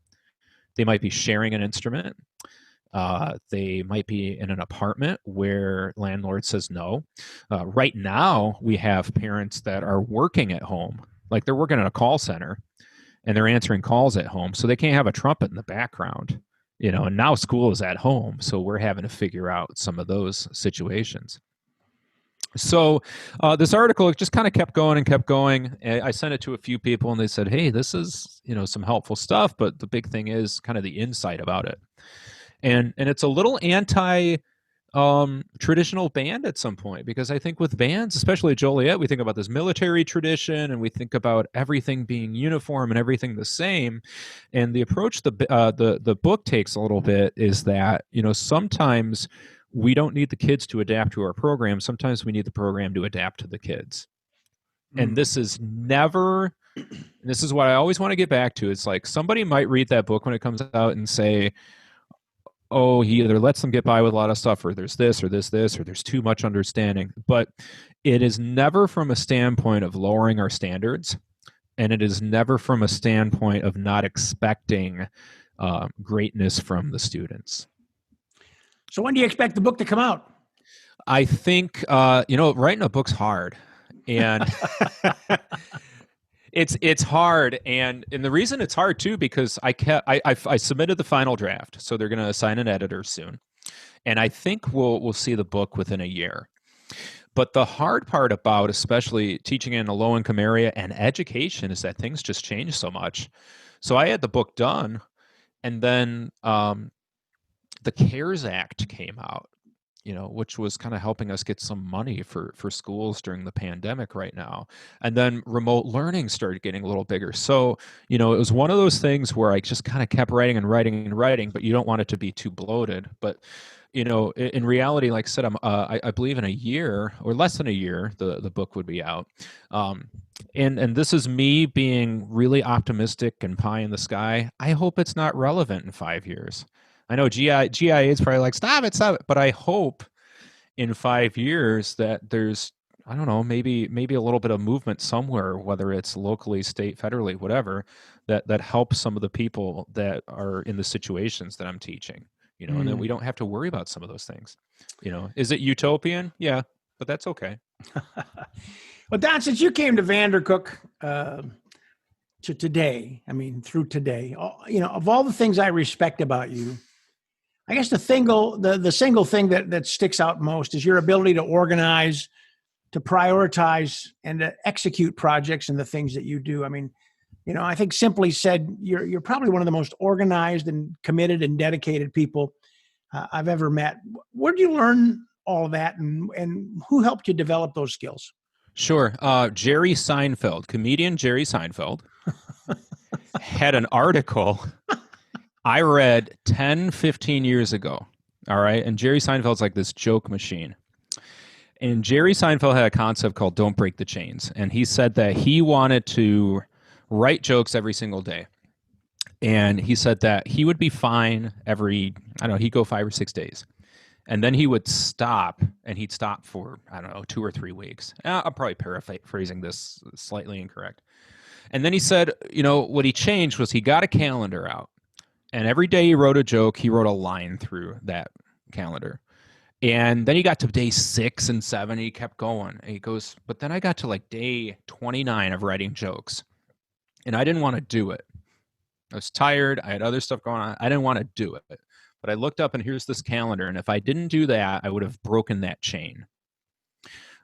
They might be sharing an instrument. They might be in an apartment where landlord says no. Right now, we have parents that are working at home, like they're working at a call center, and they're answering calls at home, so they can't have a trumpet in the background. And now school is at home, so we're having to figure out some of those situations. So this article just kind of kept going and kept going. I sent it to a few people, and they said, hey, this is some helpful stuff, but the big thing is kind of the insight about it. And it's a little anti traditional band at some point, because I think with bands, especially at Joliet, we think about this military tradition and we think about everything being uniform and everything the same. And the approach the book takes a little bit is that sometimes we don't need the kids to adapt to our program. Sometimes we need the program to adapt to the kids. And this is never. This is what I always want to get back to. It's like somebody might read that book when it comes out and say, oh, he either lets them get by with a lot of stuff, or there's this, or this, or there's too much understanding. But it is never from a standpoint of lowering our standards, and it is never from a standpoint of not expecting greatness from the students.
So when do you expect the book to come out?
I think, writing a book's hard. And It's hard, and the reason it's hard too, because I submitted the final draft, so they're going to assign an editor soon, and I think we'll see the book within a year. But the hard part about especially teaching in a low income area and education is that things just change so much. So I had the book done, and then the CARES Act came out, which was kind of helping us get some money for schools during the pandemic right now. And then remote learning started getting a little bigger. So, it was one of those things where I just kind of kept writing and writing and writing, but you don't want it to be too bloated. But, in reality, like I said, I believe in a year or less than a year, the book would be out. And this is me being really optimistic and pie in the sky. I hope it's not relevant in 5 years. I know GIA is probably like, stop it, but I hope in 5 years that there's, I don't know, maybe a little bit of movement somewhere, whether it's locally, state, federally, whatever, that helps some of the people that are in the situations that I'm teaching, and then we don't have to worry about some of those things. Is it utopian? Yeah, but that's okay.
Well, Don, since you came to Vandercook to today, through today, of all the things I respect about you, I guess the single thing that sticks out most is your ability to organize, to prioritize, and to execute projects and the things that you do. I think simply said, you're probably one of the most organized and committed and dedicated people I've ever met. Where did you learn all of that, and who helped you develop those skills?
Sure. Jerry Seinfeld, comedian Jerry Seinfeld, had an article I read 10, 15 years ago. All right. And Jerry Seinfeld's like this joke machine. And Jerry Seinfeld had a concept called Don't Break the Chains. And he said that he wanted to write jokes every single day. And he said that he would be fine he'd go 5 or 6 days. And then he would stop, and he'd stop for, 2 or 3 weeks. I'm probably paraphrasing this slightly incorrect. And then he said, what he changed was he got a calendar out. And every day he wrote a joke, he wrote a line through that calendar. And then he got to day 6 and 7, he kept going. And he goes, but then I got to like day 29 of writing jokes. And I didn't want to do it. I was tired. I had other stuff going on. I didn't want to do it. But I looked up, and here's this calendar. And if I didn't do that, I would have broken that chain.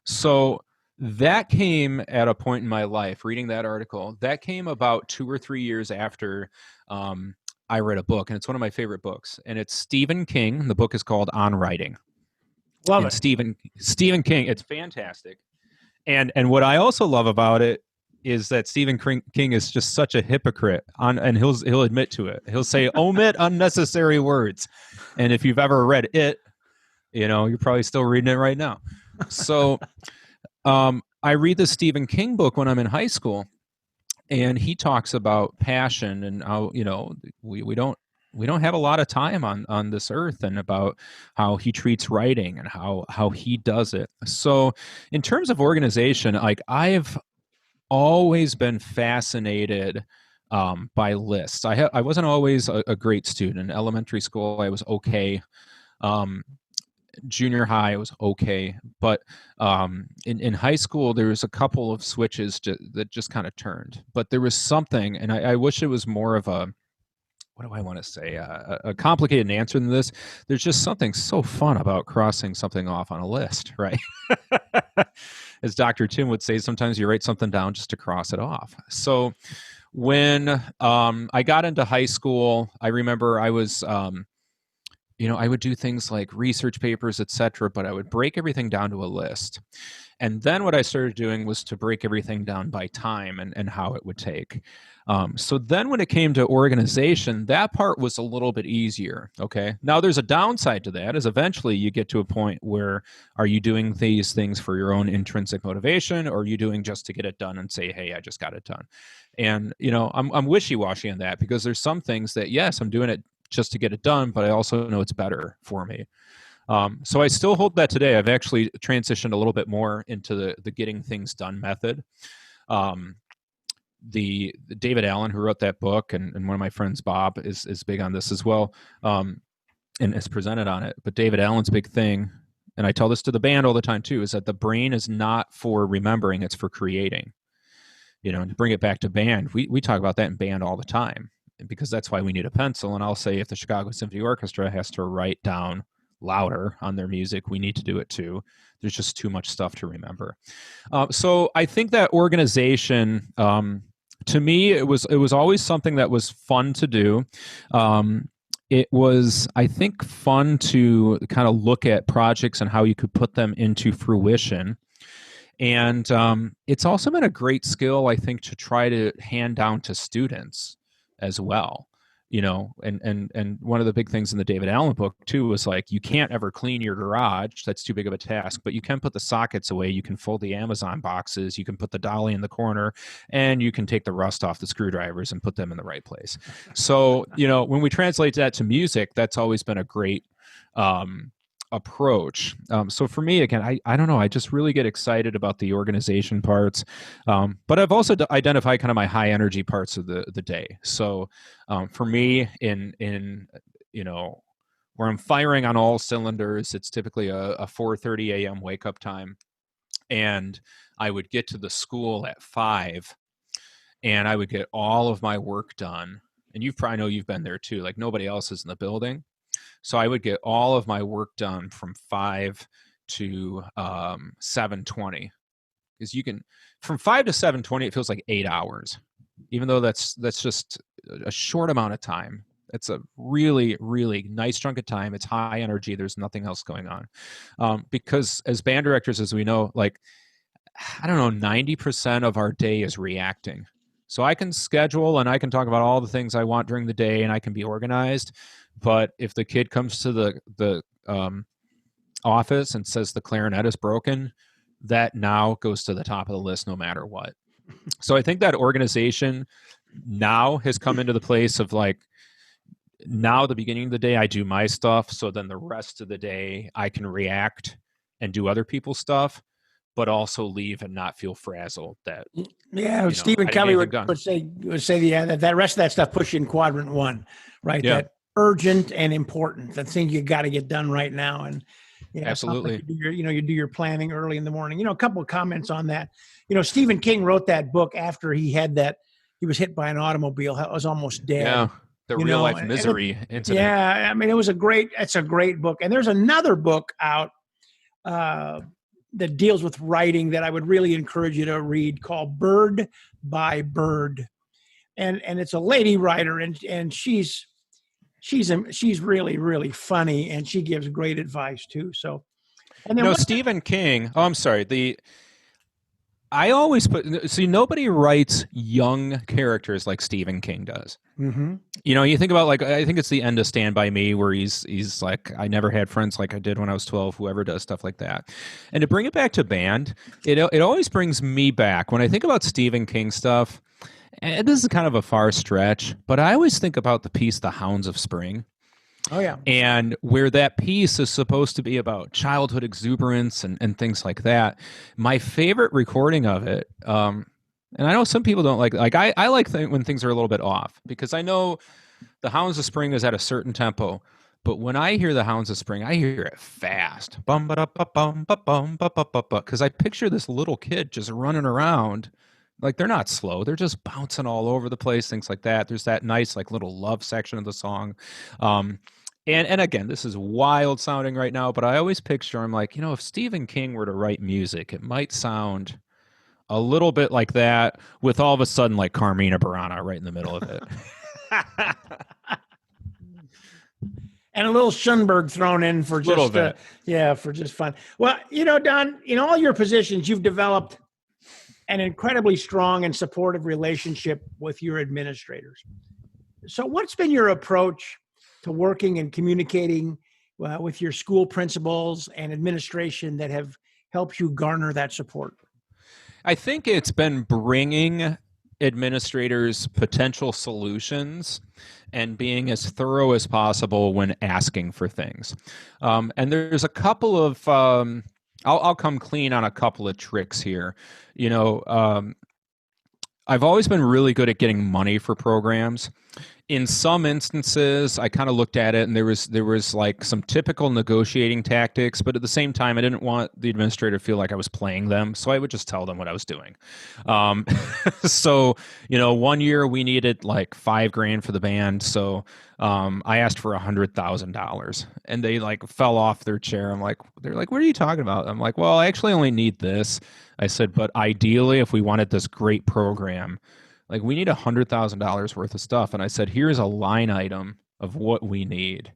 So That came at a point in my life, reading that article. That came about 2 or 3 years after I read a book, and it's one of my favorite books. And it's Stephen King. The book is called On Writing.
Love
And
it.
Stephen King, it's fantastic. And what I also love about it is that Stephen King is just such a hypocrite and he'll admit to it. He'll say omit unnecessary words. And if you've ever read it, you're probably still reading it right now. So I read the Stephen King book when I'm in high school, and he talks about passion and how, we don't have a lot of time on this earth, and about how he treats writing and how he does it. So in terms of organization, like, I've always been fascinated by lists. I wasn't always a great student. In elementary school, I was okay. Junior high, I was okay. But in high school, there was a couple of switches that just kind of turned. But there was something, and I wish it was more of a, what do I want to say, a complicated answer than this. There's just something so fun about crossing something off on a list, right? As Dr. Tim would say, sometimes you write something down just to cross it off. So when I got into high school, I remember I was, I would do things like research papers, etc., but I would break everything down to a list. And then what I started doing was to break everything down by time and how it would take. So then when it came to organization, that part was a little bit easier. Okay. Now there's a downside to that, is eventually you get to a point where, are you doing these things for your own intrinsic motivation, or are you doing just to get it done and say, hey, I just got it done? And, I'm wishy-washy on that, because there's some things that, yes, I'm doing it just to get it done, but I also know it's better for me. So I still hold that today. I've actually transitioned a little bit more into the getting things done method. The David Allen, who wrote that book, and one of my friends, Bob, is big on this as well, and has presented on it. But David Allen's big thing, and I tell this to the band all the time too, is that the brain is not for remembering, it's for creating. And to bring it back to band, we talk about that in band all the time, because that's why we need a pencil. And I'll say, if the Chicago Symphony Orchestra has to write down louder on their music, we need to do it too. There's just too much stuff to remember. So I think that organization, to me, it was always something that was fun to do. It was, I think, fun to kind of look at projects and how you could put them into fruition. And it's also been a great skill, I think, to try to hand down to students as well. And one of the big things in the David Allen book too was, like, you can't ever clean your garage. That's too big of a task, but you can put the sockets away. You can fold the Amazon boxes. You can put the dolly in the corner, and you can take the rust off the screwdrivers and put them in the right place. So, when we translate that to music, that's always been a great approach. So for me, again, I don't know, I just really get excited about the organization parts, but I've also identified kind of my high energy parts of the day. So for me, in where I'm firing on all cylinders, it's typically a 4:30 a.m. wake up time, and I would get to the school at 5, and I would get all of my work done. And I know you've been there too, like, nobody else is in the building. So I would get all of my work done from 5 to 7:20, because you can, from 5 to 7:20, it feels like 8 hours, even though that's just a short amount of time. It's a really, really nice chunk of time. It's high energy. There's nothing else going on. Because as band directors, as we know, like, I don't know, 90% of our day is reacting. So I can schedule and I can talk about all the things I want during the day, and I can be organized. But if the kid comes to the office and says the clarinet is broken, that now goes to the top of the list no matter what. So I think that organization now has come into the place of, like, now the beginning of the day I do my stuff, so then the rest of the day I can react and do other people's stuff, but also leave and not feel frazzled that,
Stephen Kelly would say, yeah, that rest of that stuff push you in quadrant 1, right?
Yeah.
That urgent and important, the thing you got to get done right now. And
absolutely,
like you do your planning early in the morning. A couple of comments on that. Stephen King wrote that book after he was hit by an automobile. He was almost dead.
Yeah. The real life misery incident.
Yeah. I mean, it's a great book. And there's another book out, that deals with writing that I would really encourage you to read, called Bird by Bird. And it's a lady writer, and she's really, really funny, and she gives great advice too. So, and then
Stephen King. Oh, I'm sorry. I always nobody writes young characters like Stephen King does.
Mm-hmm.
You think about, like, I think it's the end of Stand By Me, where he's like, I never had friends like I did when I was 12, whoever does stuff like that. And to bring it back to band, it always brings me back. When I think about Stephen King stuff, and this is kind of a far stretch, but I always think about the piece, The Hounds of Spring.
Oh, yeah.
And where that piece is supposed to be about childhood exuberance and things like that. My favorite recording of it, and I know some people don't like I like when things are a little bit off, because I know The Hounds of Spring is at a certain tempo. But when I hear The Hounds of Spring, I hear it fast. Bum ba da ba bum ba bum ba ba ba ba, because I picture this little kid just running around. Like, they're not slow. They're just bouncing all over the place, things like that. There's that nice, like, little love section of the song. And again, this is wild sounding right now, but I always picture, I'm like, if Stephen King were to write music, it might sound a little bit like that, with all of a sudden, like, Carmina Burana right in the middle of it.
And a little Schoenberg thrown in for just, for just fun. Well, Don, in all your positions, you've developed an incredibly strong and supportive relationship with your administrators. So what's been your approach to working and communicating with your school principals and administration that have helped you garner that support?
I think it's been bringing administrators potential solutions and being as thorough as possible when asking for things. And there's a couple of I'll come clean on a couple of tricks here. I've always been really good at getting money for programs. In some instances, I kind of looked at it, and there was like some typical negotiating tactics, but at the same time, I didn't want the administrator to feel like I was playing them, so I would just tell them what I was doing. So, 1 year we needed like $5,000 for the band, so I asked for $100,000, and they like fell off their chair. They're like, "What are you talking about?" I'm like, "Well, I actually only need this." I said, "But ideally, if we wanted this great program, like, we need $100,000 worth of stuff." And I said, "Here's a line item of what we need.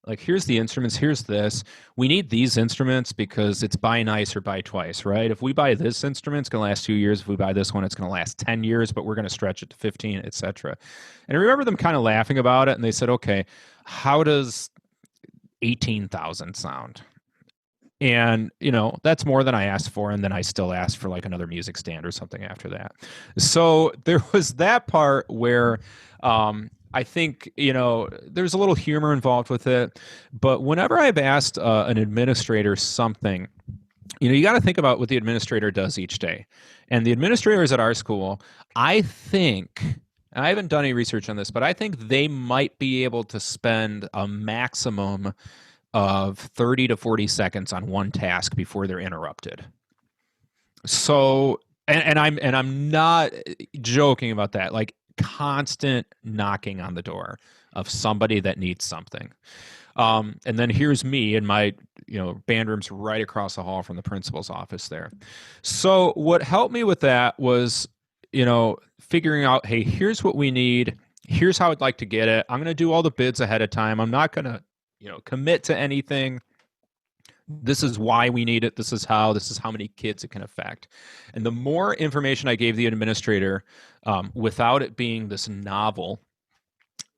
Like, here's the instruments, here's this. We need these instruments because it's buy nice or buy twice, right? If we buy this instrument, it's going to last 2 years. If we buy this one, it's going to last 10 years, but we're going to stretch it to 15, etc." And I remember them kind of laughing about it, and they said, "Okay, how does 18,000 sound?" And, that's more than I asked for. And then I still asked for like another music stand or something after that. So there was that part where I think, there's a little humor involved with it. But whenever I've asked an administrator something, you got to think about what the administrator does each day. And the administrators at our school, I think, and I haven't done any research on this, but I think they might be able to spend a maximum of 30 to 40 seconds on one task before they're interrupted. So, and I'm not joking about that. Like, constant knocking on the door of somebody that needs something. And then here's me in my, band room's right across the hall from the principal's office there. So what helped me with that was, figuring out, hey, here's what we need. Here's how I'd like to get it. I'm going to do all the bids ahead of time. I'm not going to commit to anything. This is why we need it. This is how many kids it can affect. And the more information I gave the administrator, without it being this novel,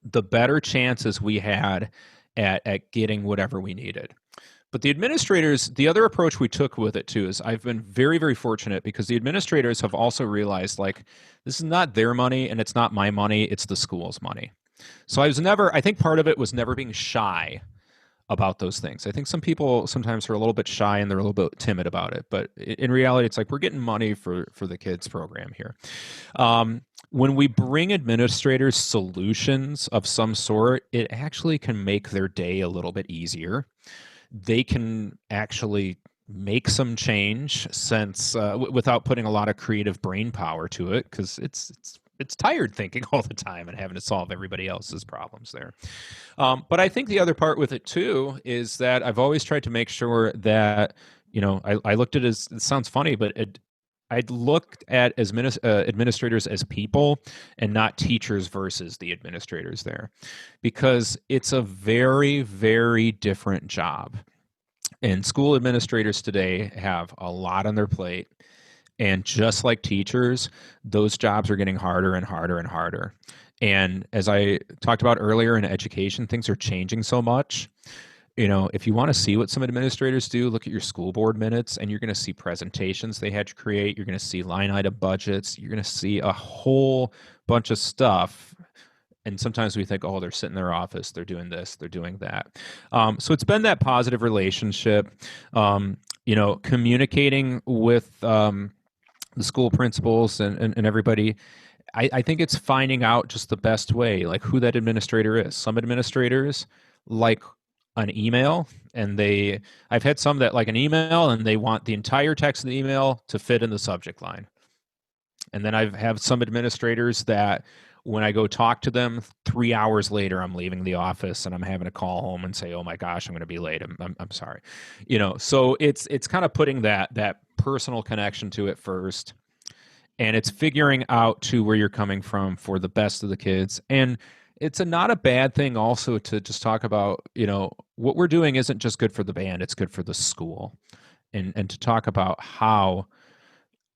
the better chances we had at getting whatever we needed. But the administrators, the other approach we took with it too is I've been very, very fortunate because the administrators have also realized, like, this is not their money and it's not my money, it's the school's money. So I think part of it was never being shy about those things. I think some people sometimes are a little bit shy and they're a little bit timid about it. But in reality, it's like, we're getting money for the kids program here. When we bring administrators solutions of some sort, it actually can make their day a little bit easier. They can actually make some change since without putting a lot of creative brain power to it, because it's tired thinking all the time and having to solve everybody else's problems there. But I think the other part with it too is that I've always tried to make sure that I looked at it as, it sounds funny, but I looked at as administrators as people and not teachers versus the administrators there, because it's a very, very different job. And school administrators today have a lot on their plate. And just like teachers, those jobs are getting harder and harder and harder. And as I talked about earlier in education, things are changing so much. If you want to see what some administrators do, look at your school board minutes, and you're going to see presentations they had to create. You're going to see line item budgets. You're going to see a whole bunch of stuff. And sometimes we think, oh, they're sitting in their office, they're doing this, they're doing that. So it's been that positive relationship, communicating with the school principals and everybody. I think it's finding out just the best way, like who that administrator is. Some administrators like an email, and I've had some that like an email and they want the entire text of the email to fit in the subject line. And then I have some administrators that when I go talk to them 3 hours later, I'm leaving the office and I'm having to call home and say, oh my gosh, I'm going to be late. I'm sorry. So it's kind of putting that personal connection to it first. And it's figuring out to where you're coming from for the best of the kids. And it's not a bad thing also to just talk about, what we're doing isn't just good for the band, it's good for the school. And to talk about how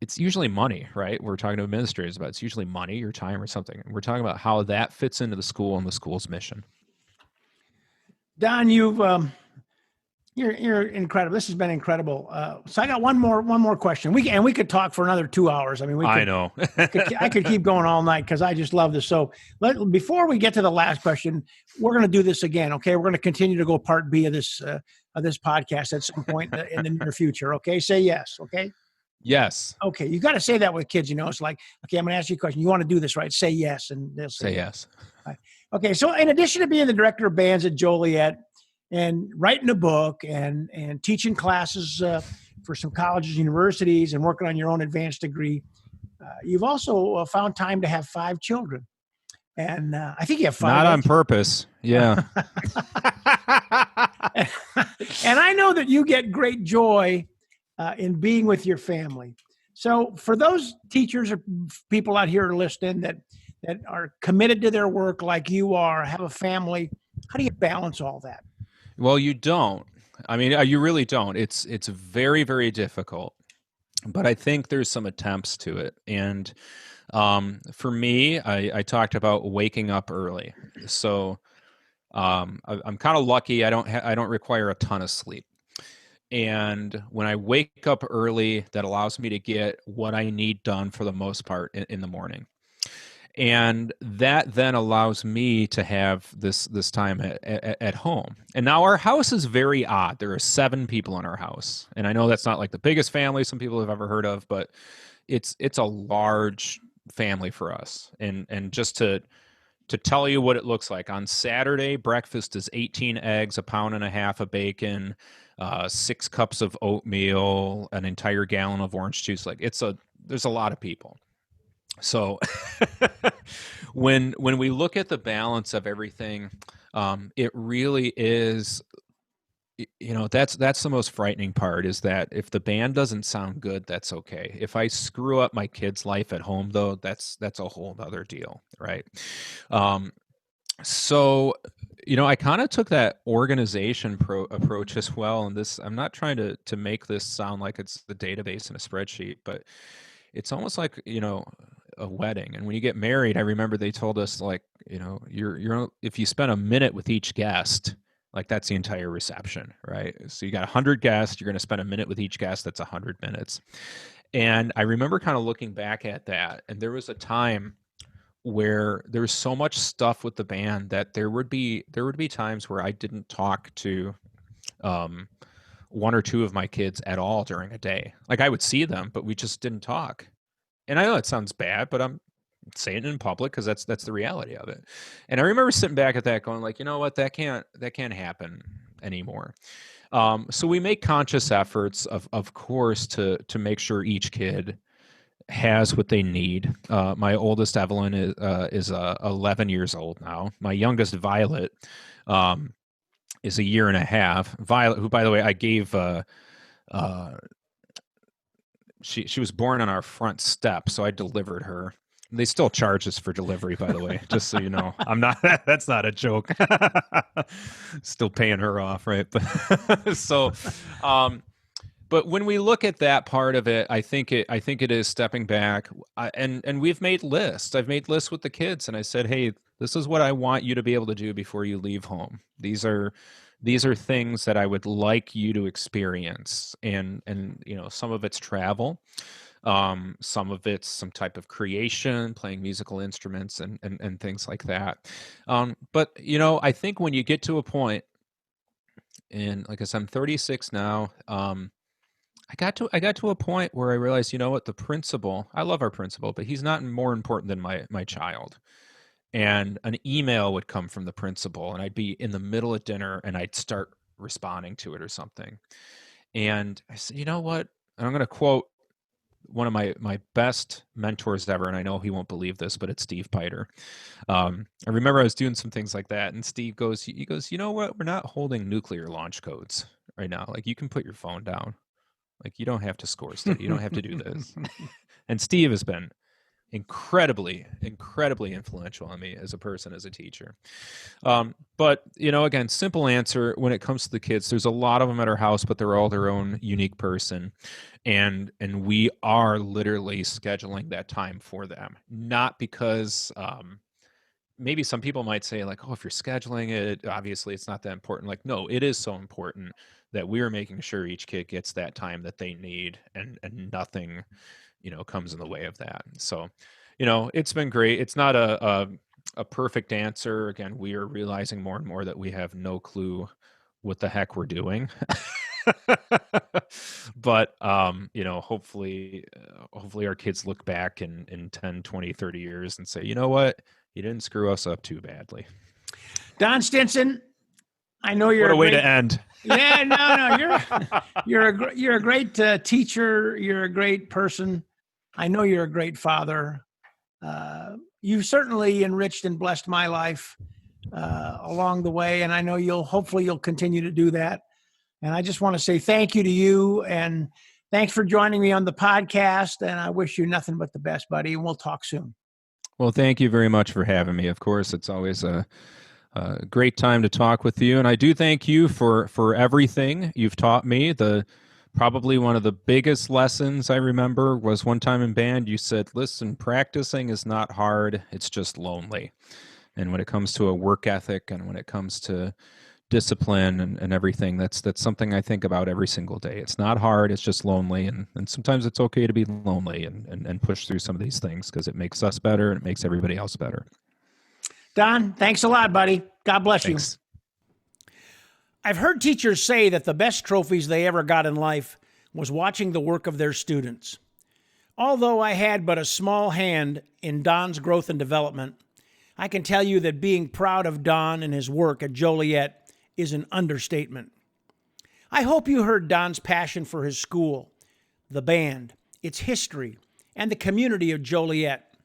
it's usually money, right? We're talking to administrators about it's usually money, your time, or something. We're talking about how that fits into the school and the school's mission.
Don, you're incredible. This has been incredible. So I got one more question. We could talk for another 2 hours. I mean,
I know.
I could keep going all night because I just love this. So before we get to the last question, we're going to do this again. Okay, we're going to continue to go part B of this podcast at some point in the near future. Okay, say yes. Okay.
Yes.
Okay, you got to say that with kids. It's like, okay, I'm going to ask you a question. You want to do this, right? Say yes, and they'll
say yes.
Right. Okay, so in addition to being the director of bands at Joliet and writing a book and teaching classes for some colleges, universities, and working on your own advanced degree, you've also found time to have 5 children. And I think you have 5.
Not on purpose. Yeah.
And I know that you get great joy in being with your family. So for those teachers or people out here listening that are committed to their work like you are, have a family, how do you balance all that?
Well, you don't. I mean, you really don't. It's very, very difficult. But I think there's some attempts to it. And for me, I talked about waking up early. So I'm kind of lucky. I don't require a ton of sleep. And when I wake up early, that allows me to get what I need done for the most part in the morning. And that then allows me to have this time at home. And now our house is very odd. There are 7 people in our house. And I know that's not like the biggest family some people have ever heard of, but it's a large family for us. And just to tell you what it looks like, on Saturday, breakfast is 18 eggs, 1.5 pounds of bacon, 6 cups of oatmeal, an entire gallon of orange juice. Like there's a lot of people. So when we look at the balance of everything, it really is, that's the most frightening part, is that if the band doesn't sound good, that's okay. If I screw up my kid's life at home, though, that's a whole other deal, right? So, I kind of took that organization approach as well. And this, I'm not trying to make this sound like it's the database in a spreadsheet, but it's almost like, a wedding. And when you get married, I remember they told us, like, you're if you spend a minute with each guest, like that's the entire reception, right? So you got 100 guests, you're going to spend a minute with each guest. That's 100 minutes. And I remember kind of looking back at that. And there was a time where there was so much stuff with the band that there would be times where I didn't talk to 1 or 2 of my kids at all during a day. Like I would see them, but we just didn't talk. And I know it sounds bad, but I'm saying it in public because that's the reality of it. And I remember sitting back at that going like, you know what, that can't happen anymore. So we make conscious efforts of course to make sure each kid has what they need. My oldest Evelyn is 11 years old now. My youngest Violet is 1.5 years. Violet, who by the way I gave she was born on our front step, so I delivered her. They still charge us for delivery, by the way, just so you know. I'm not. That's not a joke. Still paying her off, right? But but when we look at that part of it, I think it is stepping back. And we've made lists. I've made lists with the kids, and I said, hey, this is what I want you to be able to do before you leave home. These are things that I would like you to experience, and some of it's travel. Some of it's some type of creation, playing musical instruments and things like that. But I think when you get to a point, and like I said, I'm 36 now. I got to a point where I realized, what, the principal, I love our principal, but he's not more important than my child. And an email would come from the principal, and I'd be in the middle of dinner and I'd start responding to it or something. And I said, you know what? And I'm going to quote one of my best mentors ever, and I know he won't believe this, but it's Steve Piter. I remember I was doing some things like that, and Steve goes, you know what? We're not holding nuclear launch codes right now. Like, you can put your phone down. Like, you don't have to score study. You don't have to do this. And Steve has been incredibly influential on me as a person, as a teacher. But again, simple answer when it comes to the kids, there's a lot of them at our house, but they're all their own unique person. And we are literally scheduling that time for them, not because, maybe some people might say like, oh, if you're scheduling it, obviously it's not that important. Like, no, it is so important that we are making sure each kid gets that time that they need, and nothing, comes in the way of that. So, it's been great. It's not a perfect answer. Again, we are realizing more and more that we have no clue what the heck we're doing. But, hopefully our kids look back in 10, 20, 30 years and say, you know what? You didn't screw us up too badly.
Don Stinson, I know you're
what a way to end.
Yeah, no, you're a great teacher. You're a great person. I know you're a great father. You've certainly enriched and blessed my life along the way, and I know hopefully you'll continue to do that. And I just want to say thank you to you, and thanks for joining me on the podcast. And I wish you nothing but the best, buddy. And we'll talk soon.
Well, thank you very much for having me. Of course, it's always a great time to talk with you. And I do thank you for everything you've taught me. Probably one of the biggest lessons I remember was one time in band, you said, listen, practicing is not hard. It's just lonely. And when it comes to a work ethic and when it comes to discipline and everything, that's something I think about every single day. It's not hard. It's just lonely. And sometimes it's okay to be lonely and push through some of these things, because it makes us better and it makes everybody else better.
Don, thanks a lot, buddy. God bless
Thanks.
you. I've heard teachers say that the best trophies they ever got in life was watching the work of their students. Although I had but a small hand in Don's growth and development, I can tell you that being proud of Don and his work at Joliet is an understatement. I hope you heard Don's passion for his school, the band, its history, and the community of Joliet.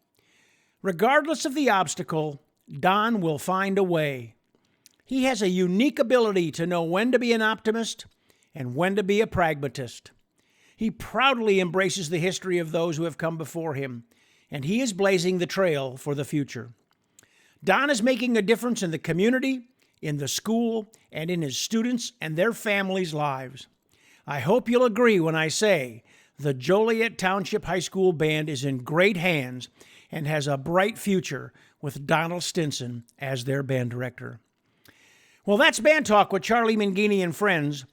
Regardless of the obstacle, Don will find a way. He has a unique ability to know when to be an optimist and when to be a pragmatist. He proudly embraces the history of those who have come before him, and he is blazing the trail for the future. Don is making a difference in the community, in the school, and in his students and their families' lives. I hope you'll agree when I say the Joliet Township High School Band is in great hands and has a bright future with Donald Stinson as their band director. Well, that's Band Talk with Charlie Mangini and friends.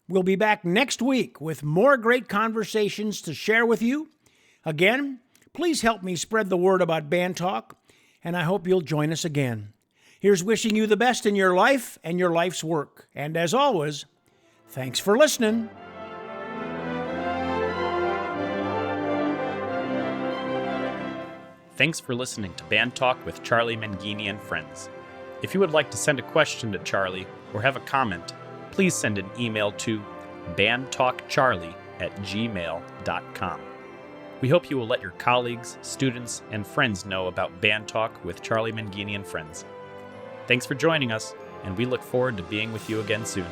We'll be back next week with more great conversations to share with you. Again, please help me spread the word about Band Talk, and I hope you'll join us again. Here's wishing you the best in your life and your life's work. And as always, thanks for listening.
Thanks for listening to Band Talk with Charlie Mangini and friends. If you would like to send a question to Charlie or have a comment, please send an email to bandtalkcharlie@gmail.com. We hope you will let your colleagues, students, and friends know about Band Talk with Charlie Mangini and friends. Thanks for joining us, and we look forward to being with you again soon.